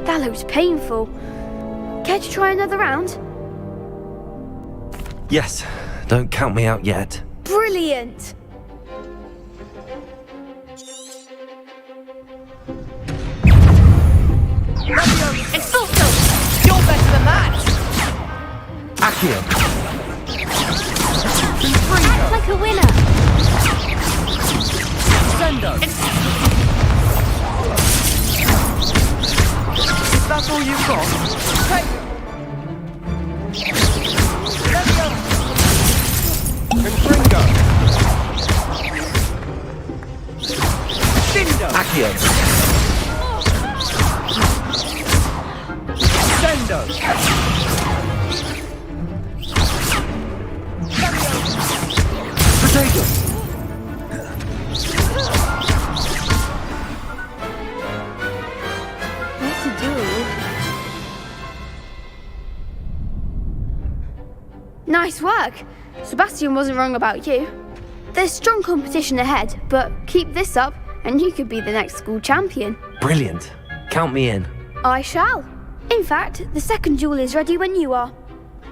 That looks painful. Care to try another round? Yes, don't count me out yet. Brilliant! Expulso! You're better than that! Accio. Act like a winner. Sendo! Is that all you've got? Take Confringo. Dindo! Accio. Sendo! Potato. What to do? Nice work! Sebastian wasn't wrong about you. There's strong competition ahead, but keep this up and you could be the next school champion. Brilliant. Count me in. I shall. In fact, the second duel is ready when you are.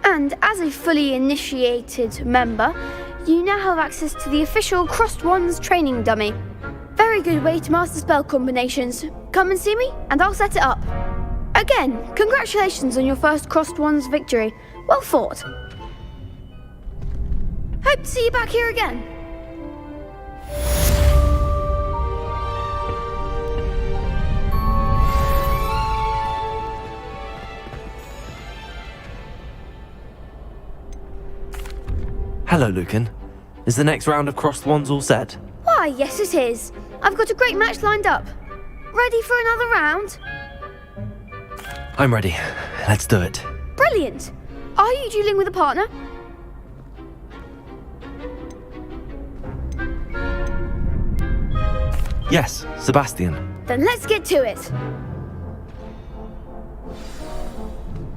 And as a fully initiated member, you now have access to the official Crossed Wands training dummy. Very good way to master spell combinations. Come and see me, and I'll set it up. Again, congratulations on your first Crossed Wands victory. Well fought. Hope to see you back here again. Hello, Lucan. Is the next round of Crossed Wands all set? Why, yes it is. I've got a great match lined up. Ready for another round? I'm ready. Let's do it. Brilliant. Are you dueling with a partner? Yes, Sebastian. Then let's get to it.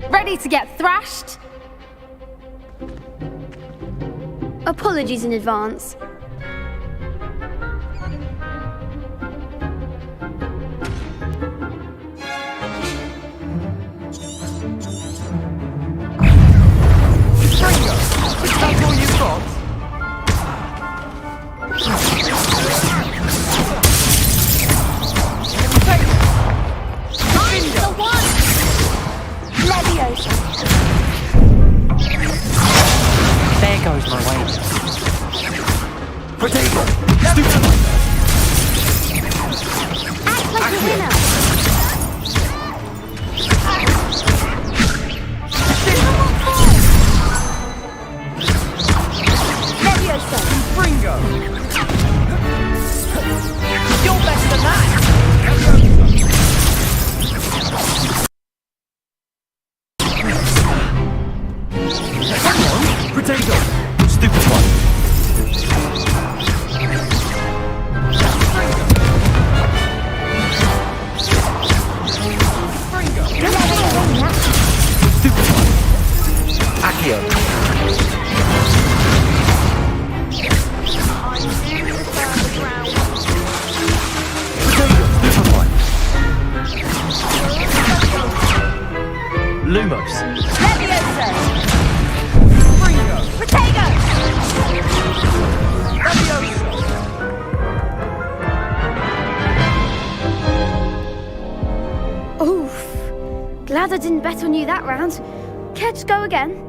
Ready to get thrashed? Apologies in advance. Is that all you've got? I'm the one! Leviosa! There goes my way. Potato! Act like a winner. Leviosa! Fringo! You're better than that! Potato! Stupid one! Stupid one! Accio! Potato! Stupid one! Lumos! Leviosa! Fringo! Potato! Leviosa! Oof. Glad I didn't bet on you that round. Care to go again?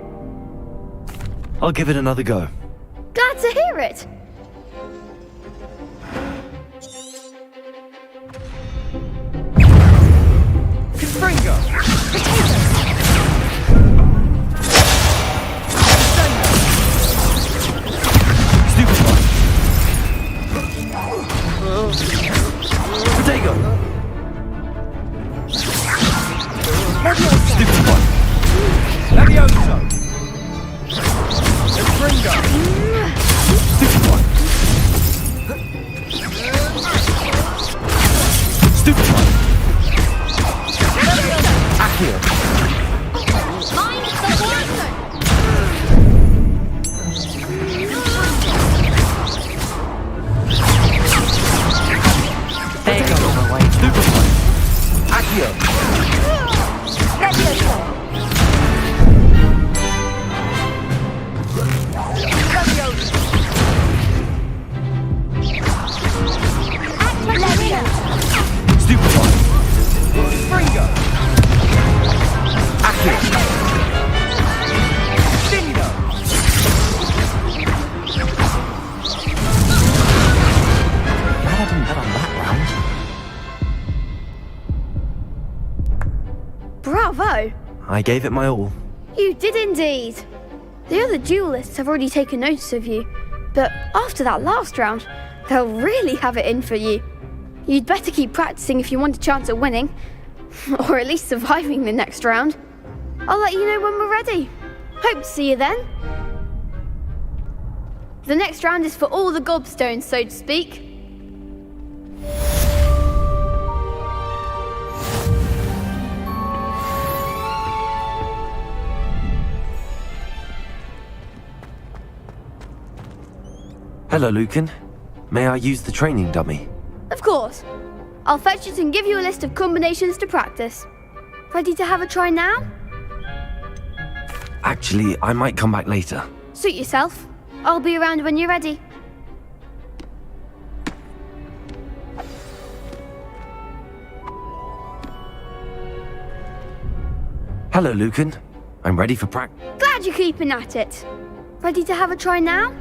I'll give it another go. Glad to hear it. Fringo! Potato! Stupid one! Potato! go? I gave it my all. You did indeed. The other duelists have already taken notice of you, but after that last round, they'll really have it in for you. You'd better keep practicing if you want a chance at winning, or at least surviving the next round. I'll let you know when we're ready. Hope to see you then. The next round is for all the gobstones, so to speak. Hello, Lucan. May I use the training dummy? Of course. I'll fetch it and give you a list of combinations to practice. Ready to have a try now? Actually, I might come back later. Suit yourself. I'll be around when you're ready. Hello, Lucan. I'm ready for practice. Glad you're keeping at it. Ready to have a try now?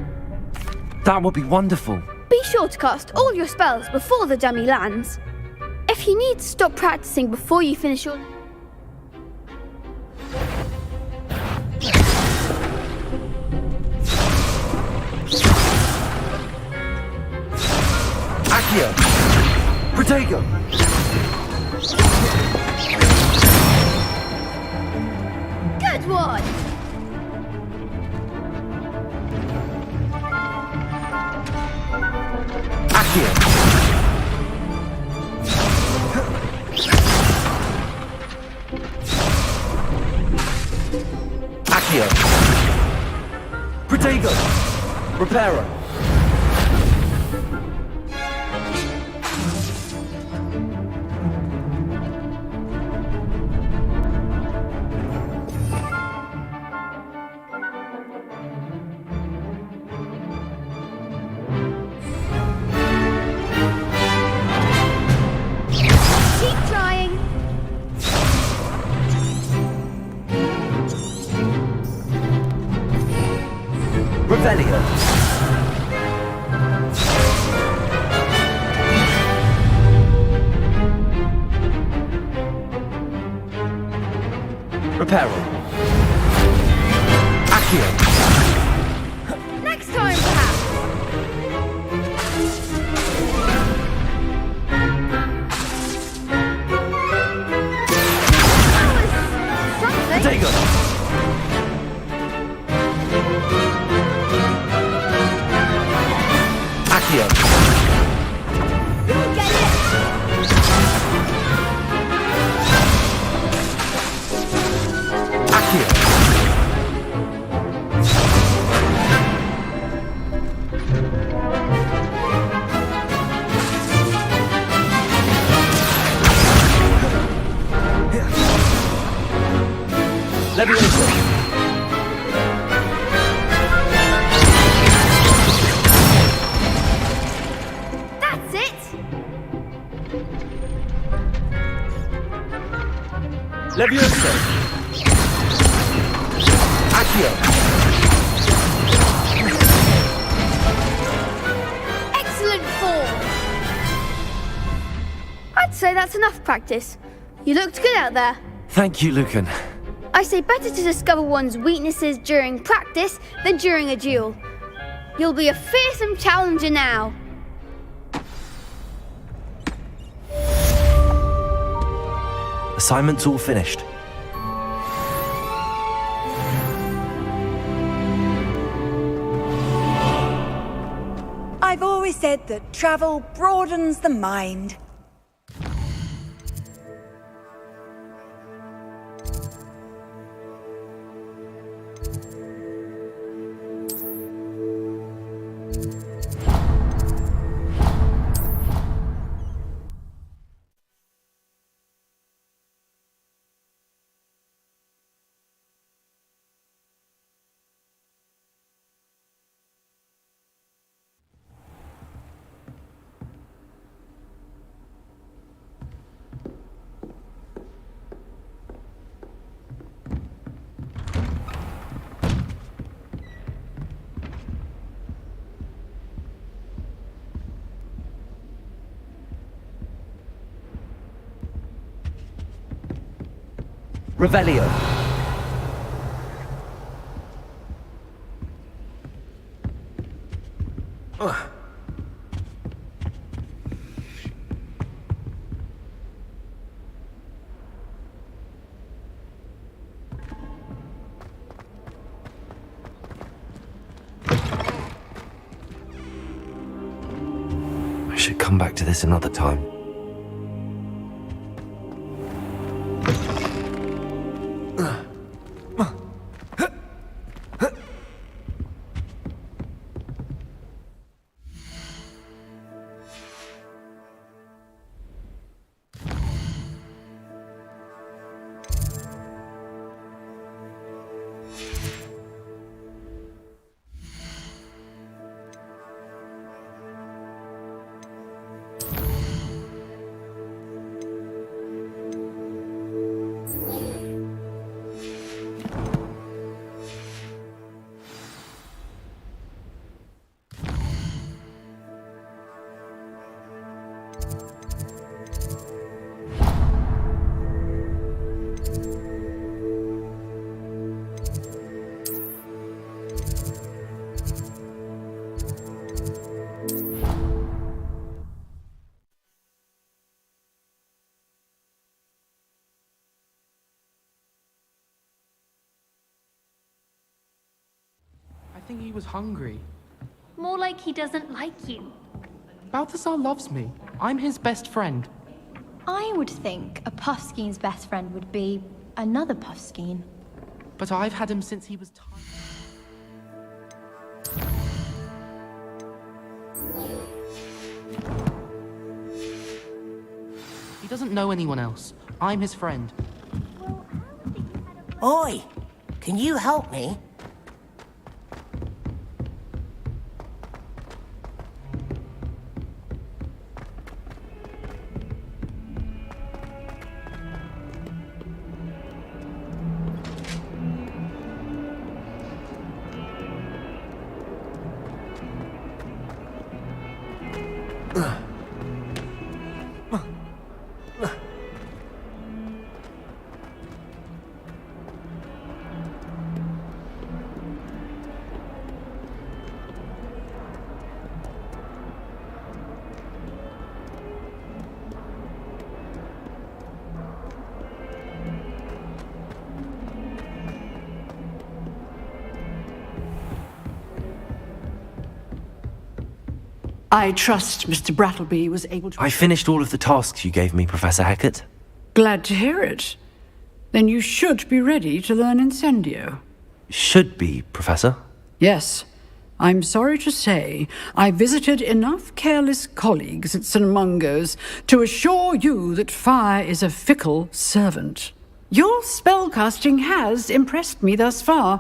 That would be wonderful. Be sure to cast all your spells before the dummy lands. If you need to stop practicing before you finish your... Accio! Protego! Good one! Accio! Accio! Protego! Reparo! Keep trying. Revelio! Reparo! Accio! Next time, perhaps. Something. Protego! Accio! Get it. Accio! Levioso! That's it. Levioso! Accio! Excellent form. I'd say that's enough practice. You looked good out there. Thank you, Lucan. I say better to discover one's weaknesses during practice than during a duel. You'll be a fearsome challenger now. Assignment's all finished. I've always said that travel broadens the mind. Revelio. I should come back to this another time. I think he was hungry. More like he doesn't like you. Balthazar loves me. I'm his best friend. I would think a Puffskeen's best friend would be another Puffskeen. But I've had him since he was tiny. He doesn't know anyone else. I'm his friend. Oi! Can you help me? I trust Mr. Brattleby was able to... I finished all of the tasks you gave me, Professor Hackett. Glad to hear it. Then you should be ready to learn Incendio. Should be, Professor. Yes. I'm sorry to say I visited enough careless colleagues at St. Mungo's to assure you that fire is a fickle servant. Your spellcasting has impressed me thus far,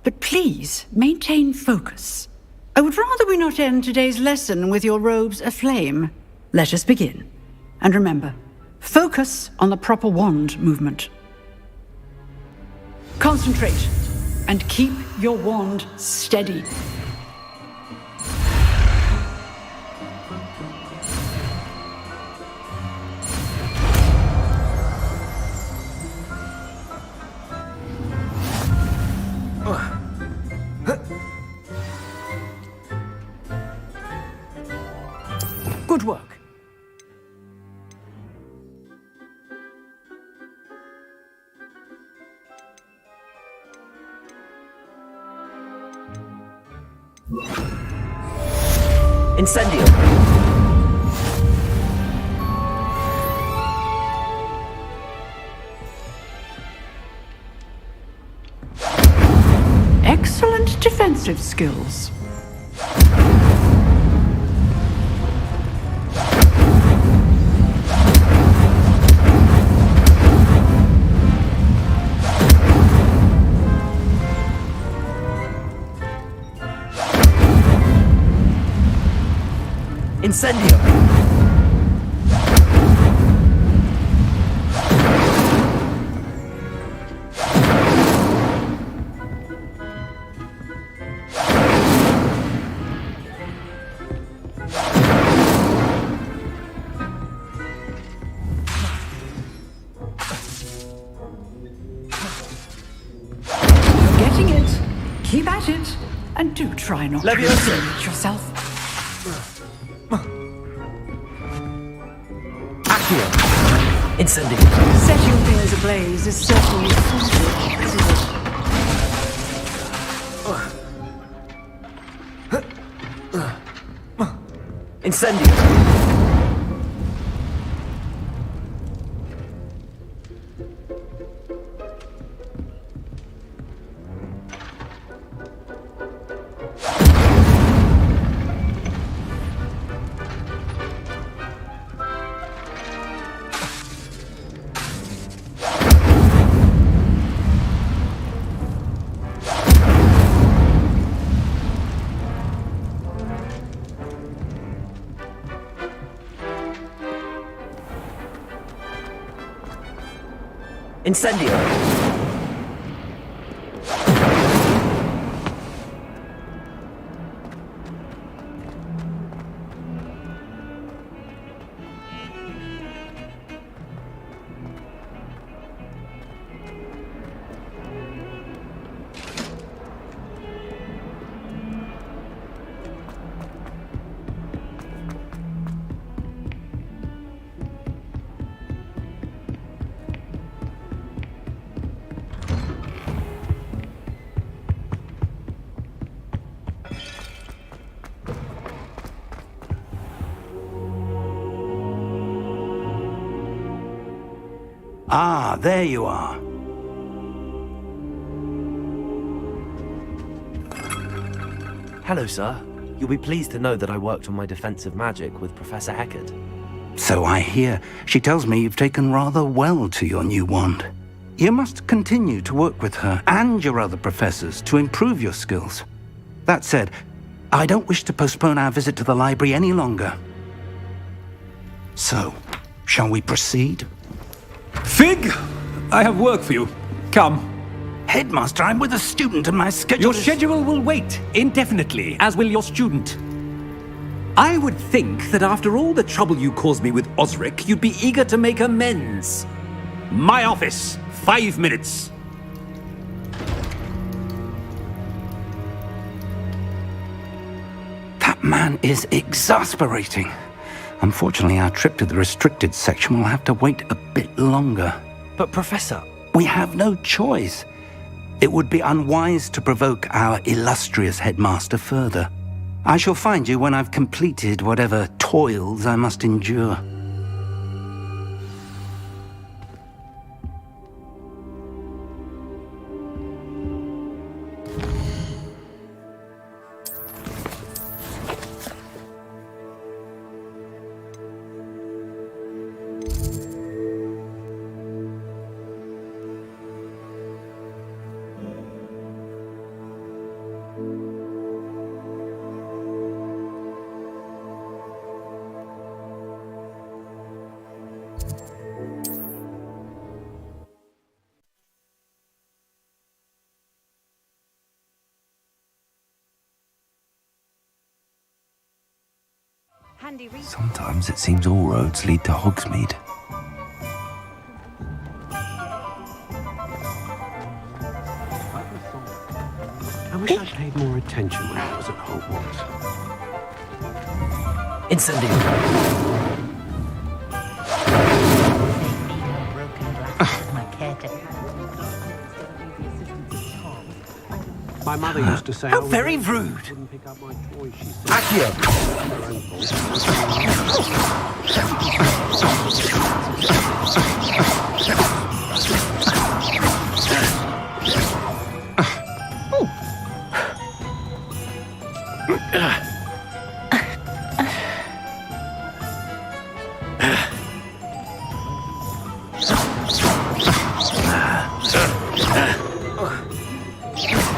but please maintain focus. I would rather we not end today's lesson with your robes aflame. Let us begin. And remember, focus on the proper wand movement. Concentrate and keep your wand steady. Good work. Incendio! Excellent defensive skills. Incendio! And do try not to Leviosa! humiliate yourself. Accio! Incendio! Setting things ablaze is certainly foolish, isn't it? Incendio! Incendio! Ah, there you are. Hello, sir. You'll be pleased to know that I worked on my defensive magic with Professor Eckert. So I hear. She tells me you've taken rather well to your new wand. You must continue to work with her and your other professors to improve your skills. That said, I don't wish to postpone our visit to the library any longer. So, shall we proceed? Fig! I have work for you. Come. Headmaster, I'm with a student and my schedule Your schedule will wait indefinitely, as will your student. I would think that after all the trouble you caused me with Osric, you'd be eager to make amends. My office, 5 minutes. That man is exasperating. Unfortunately, our trip to the restricted section will have to wait a bit longer. But, Professor... We have no choice. It would be unwise to provoke our illustrious headmaster further. I shall find you when I've completed whatever toils I must endure. Sometimes it seems all roads lead to Hogsmeade. I wish I'd paid more attention when I was at Hogwarts. Incendio! My mother used to say... How very rude! Accio!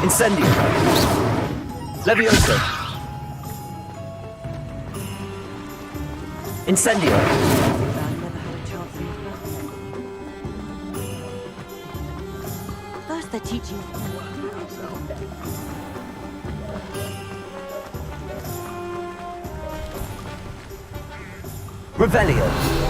Incendio! Leviosa! Incendio! First they teach you. Revelio!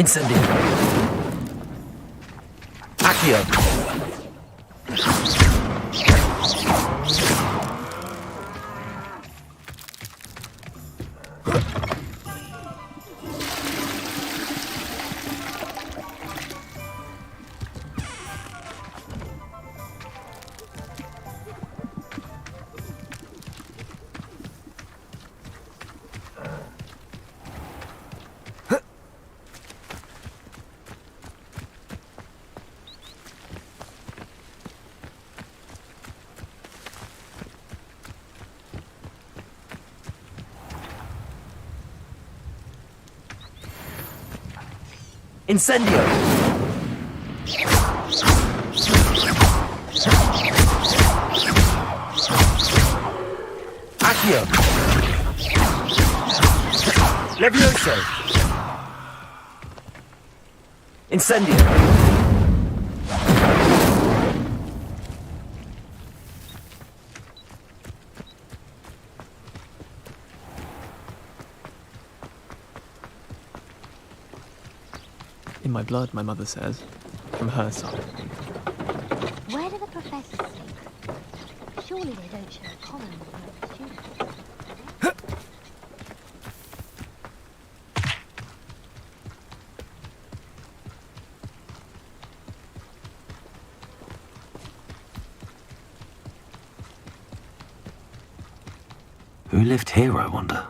Incendio. Accio. Incendio! Accio! Levioso! Incendio! In my blood, my mother says, from her side. Where do the professors sleep? Surely they don't share a common with the students. Who lived here, I wonder?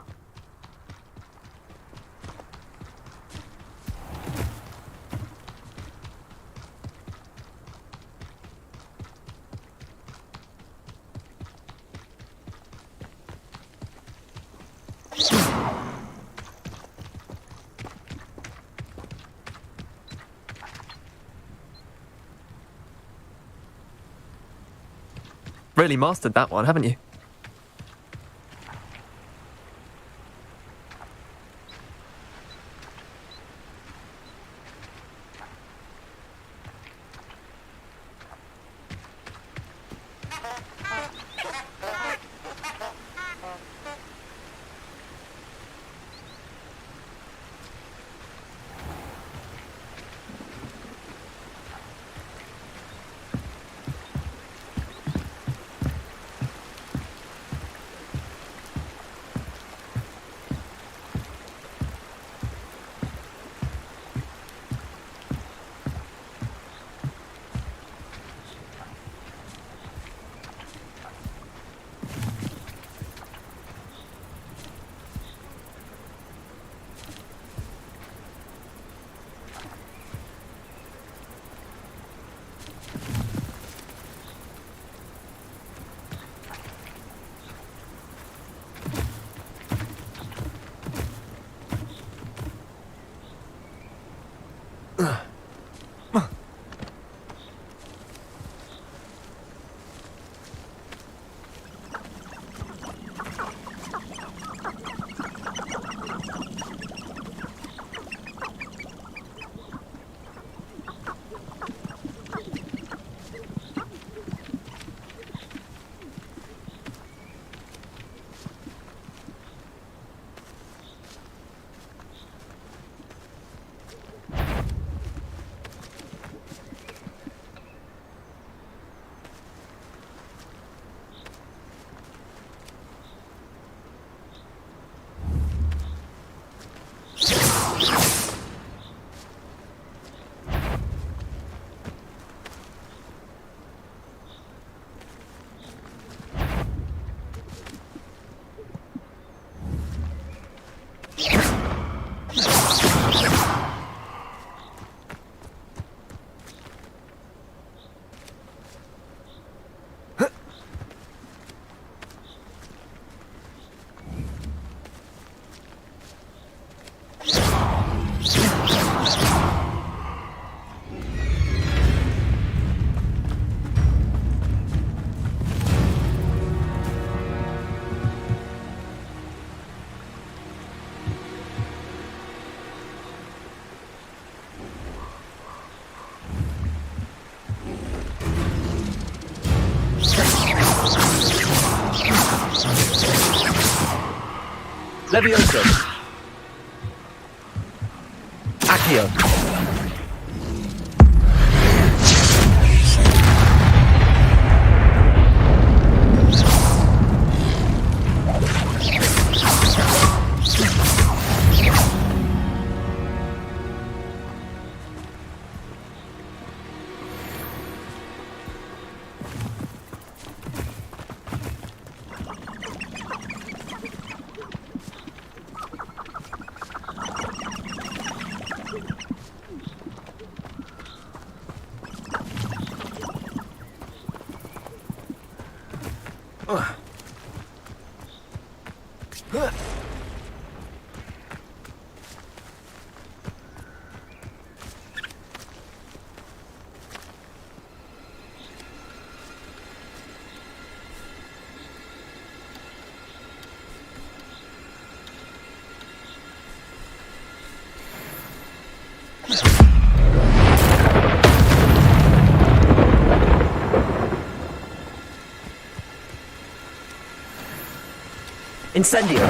Really mastered that one, haven't you? Levioso. Accio. Accio. Incendio.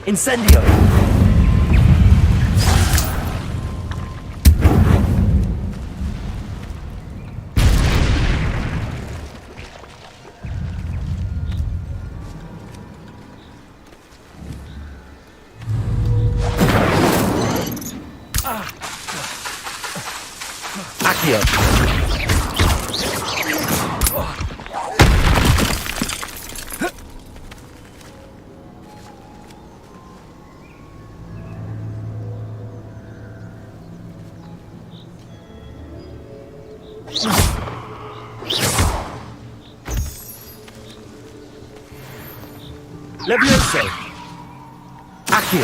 Incendio! Accio! Levioso! Accio!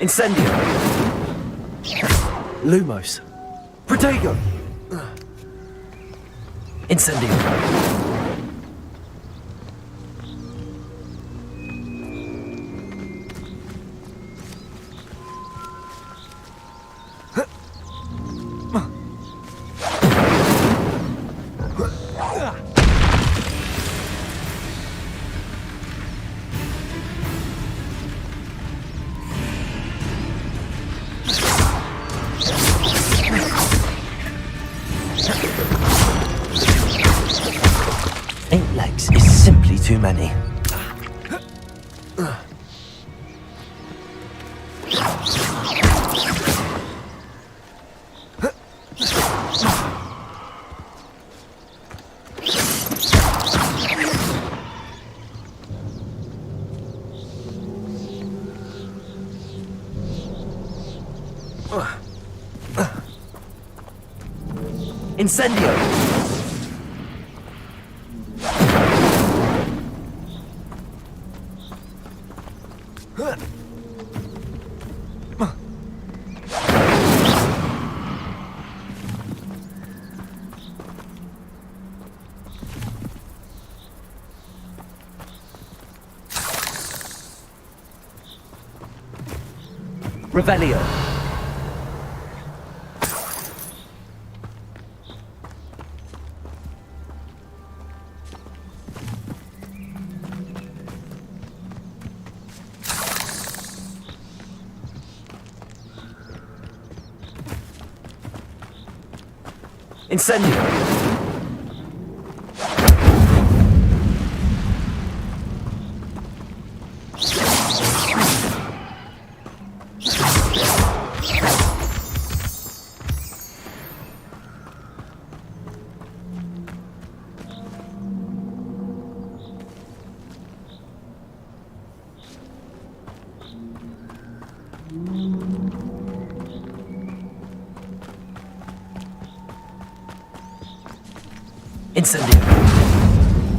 Incendio! Lumos! Protego! Incendio! Too many. Incendio! Revelio. Incendio. Incendio.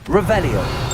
Revelio.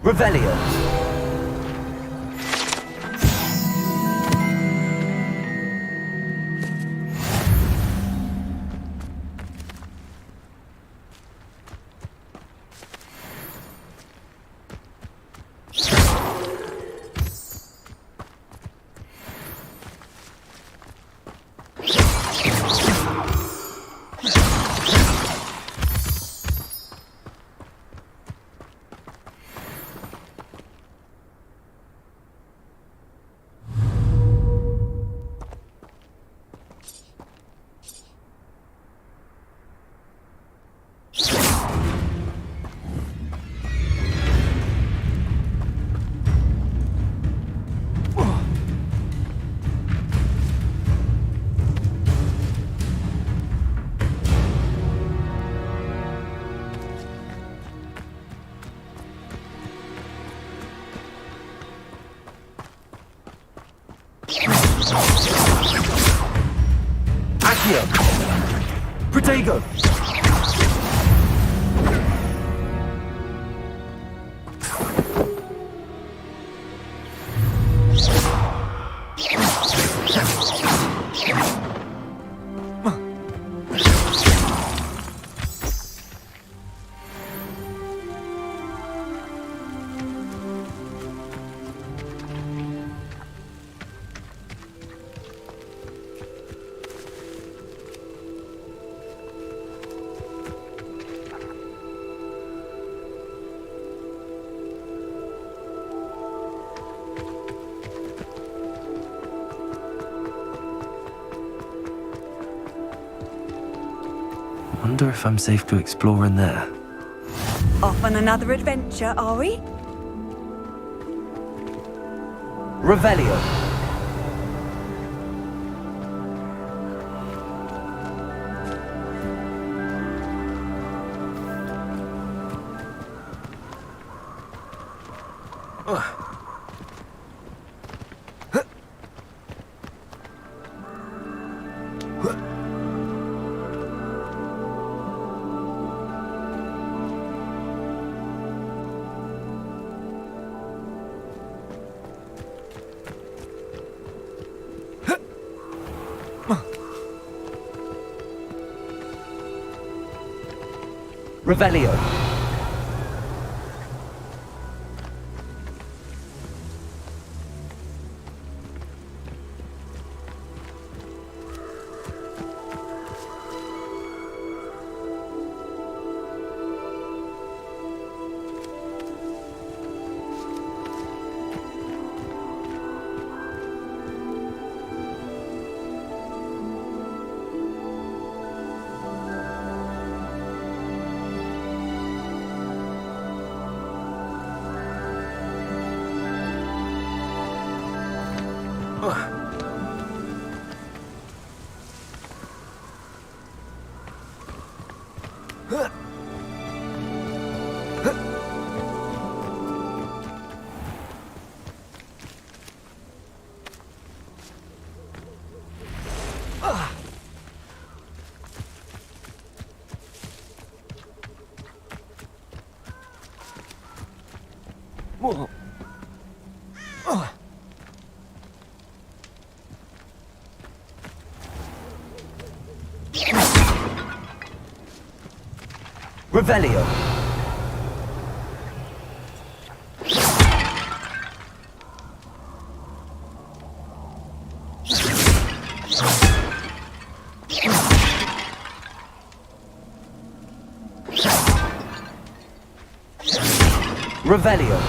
Revelio. Accio! Protego! Wonder if I'm safe to explore in there. Off on another adventure, are we? Revelio. Revelio. Revelio. Revelio.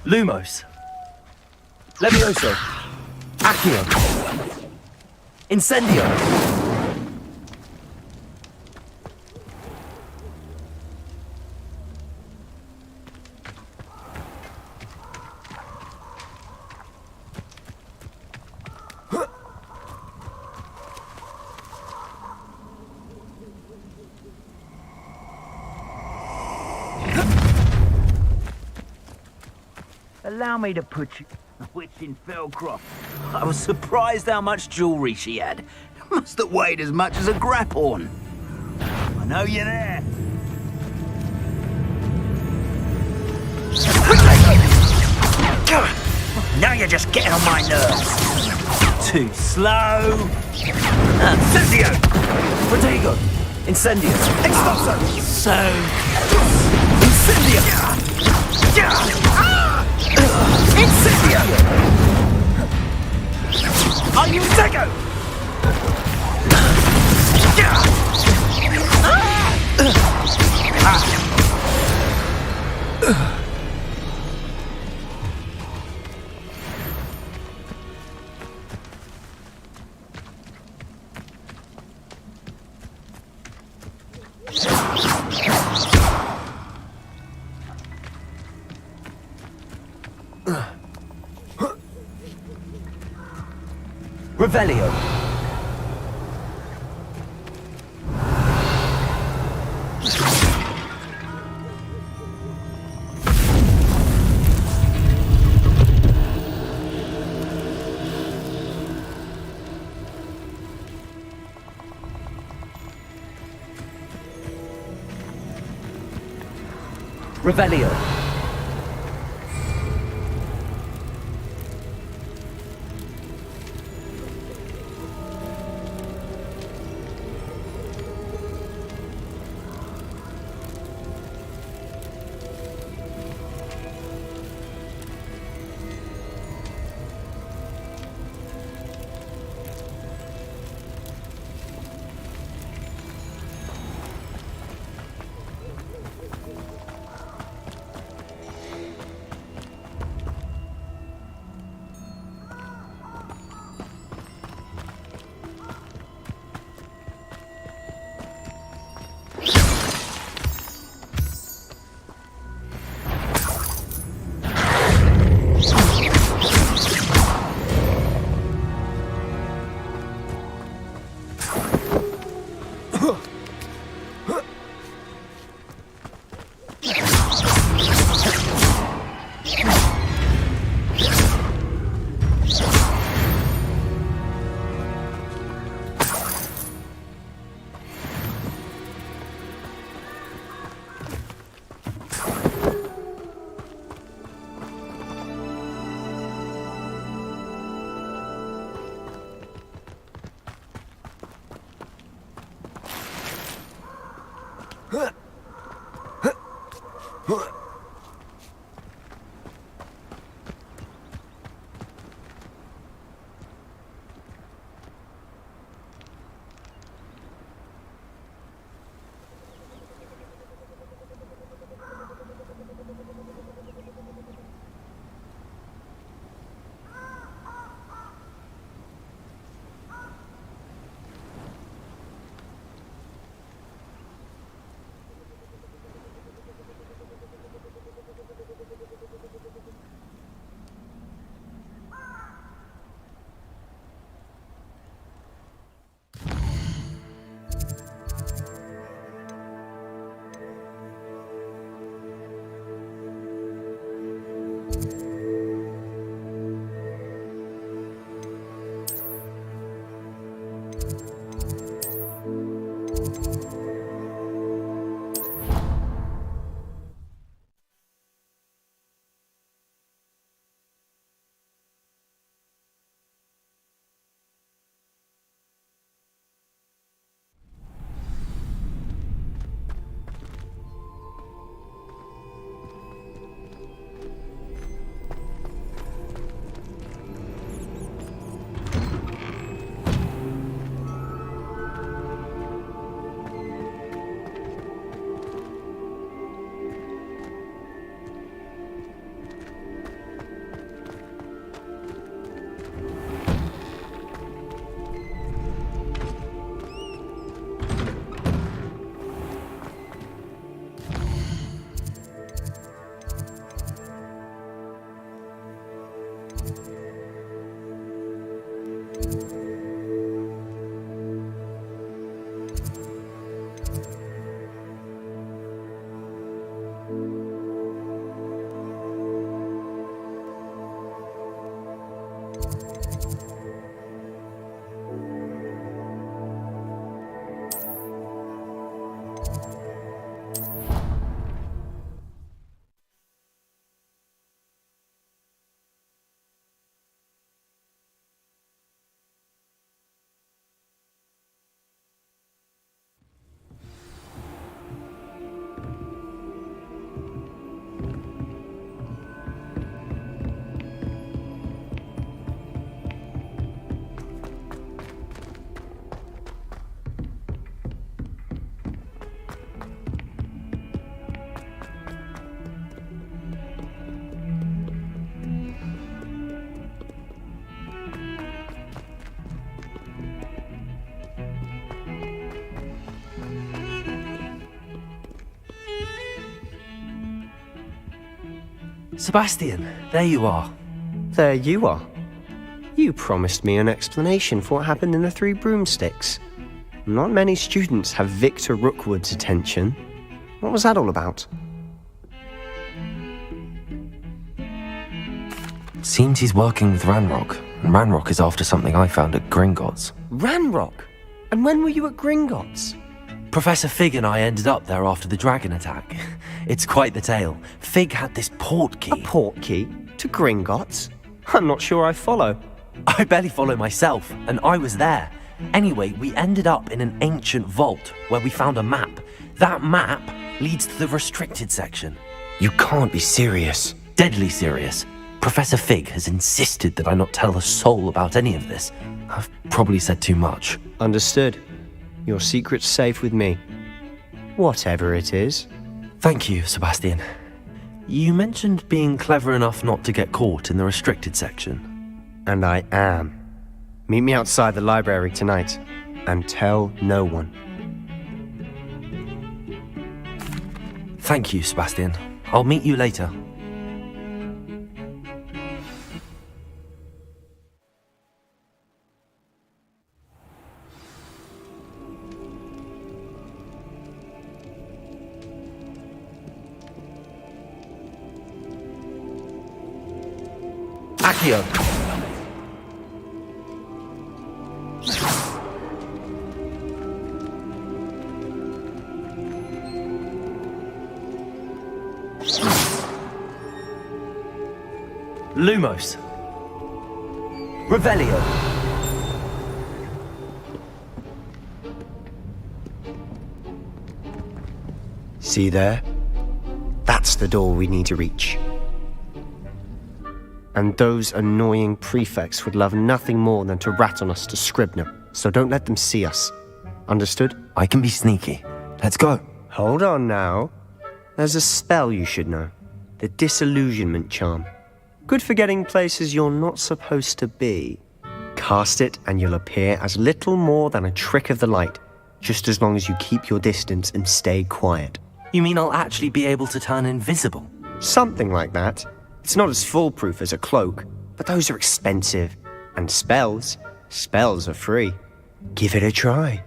Lumos. Levioso. Accio. Incendio. Allow me to put you the witch in Felcroft. I was surprised how much jewellery she had. Must have weighed as much as a grapphorn. I know you're there. Now you're just getting on my nerves. Too slow. Incendio! Protego. Incendio. Expulso! So... Incendio! Incendio! Are you Tego? Revelio. Revelio. Sebastian, there you are. There you are. You promised me an explanation for what happened in the Three Broomsticks. Not many students have Victor Rookwood's attention. What was that all about? Seems he's working with Ranrock, and Ranrock is after something I found at Gringotts. Ranrock? And when were you at Gringotts? Professor Fig and I ended up there after the dragon attack. It's quite the tale. Fig had this port key. A port key? To Gringotts? I'm not sure I follow. I barely follow myself, and I was there. Anyway, we ended up in an ancient vault where we found a map. That map leads to the restricted section. You can't be serious. Deadly serious. Professor Fig has insisted that I not tell a soul about any of this. I've probably said too much. Understood. Your secret's safe with me. Whatever it is. Thank you, Sebastian. You mentioned being clever enough not to get caught in the restricted section. And I am. Meet me outside the library tonight, and tell no one. Thank you, Sebastian. I'll meet you later. Accio. Lumos. Revelio. See there? That's the door we need to reach. And those annoying prefects would love nothing more than to rat on us to Scribner, so don't let them see us. Understood? I can be sneaky. Let's go. Hold on now. There's a spell you should know. The Disillusionment Charm. Good for getting places you're not supposed to be. Cast it and you'll appear as little more than a trick of the light, just as long as you keep your distance and stay quiet. You mean I'll actually be able to turn invisible? Something like that. It's not as foolproof as a cloak, but those are expensive. And spells are free. Give it a try.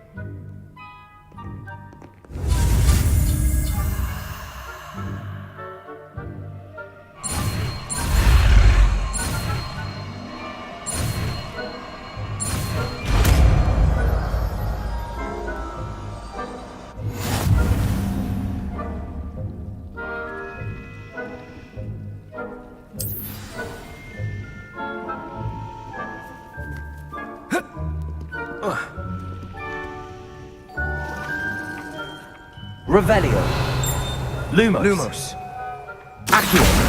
Revelio. Lumos. Lumos. Accio.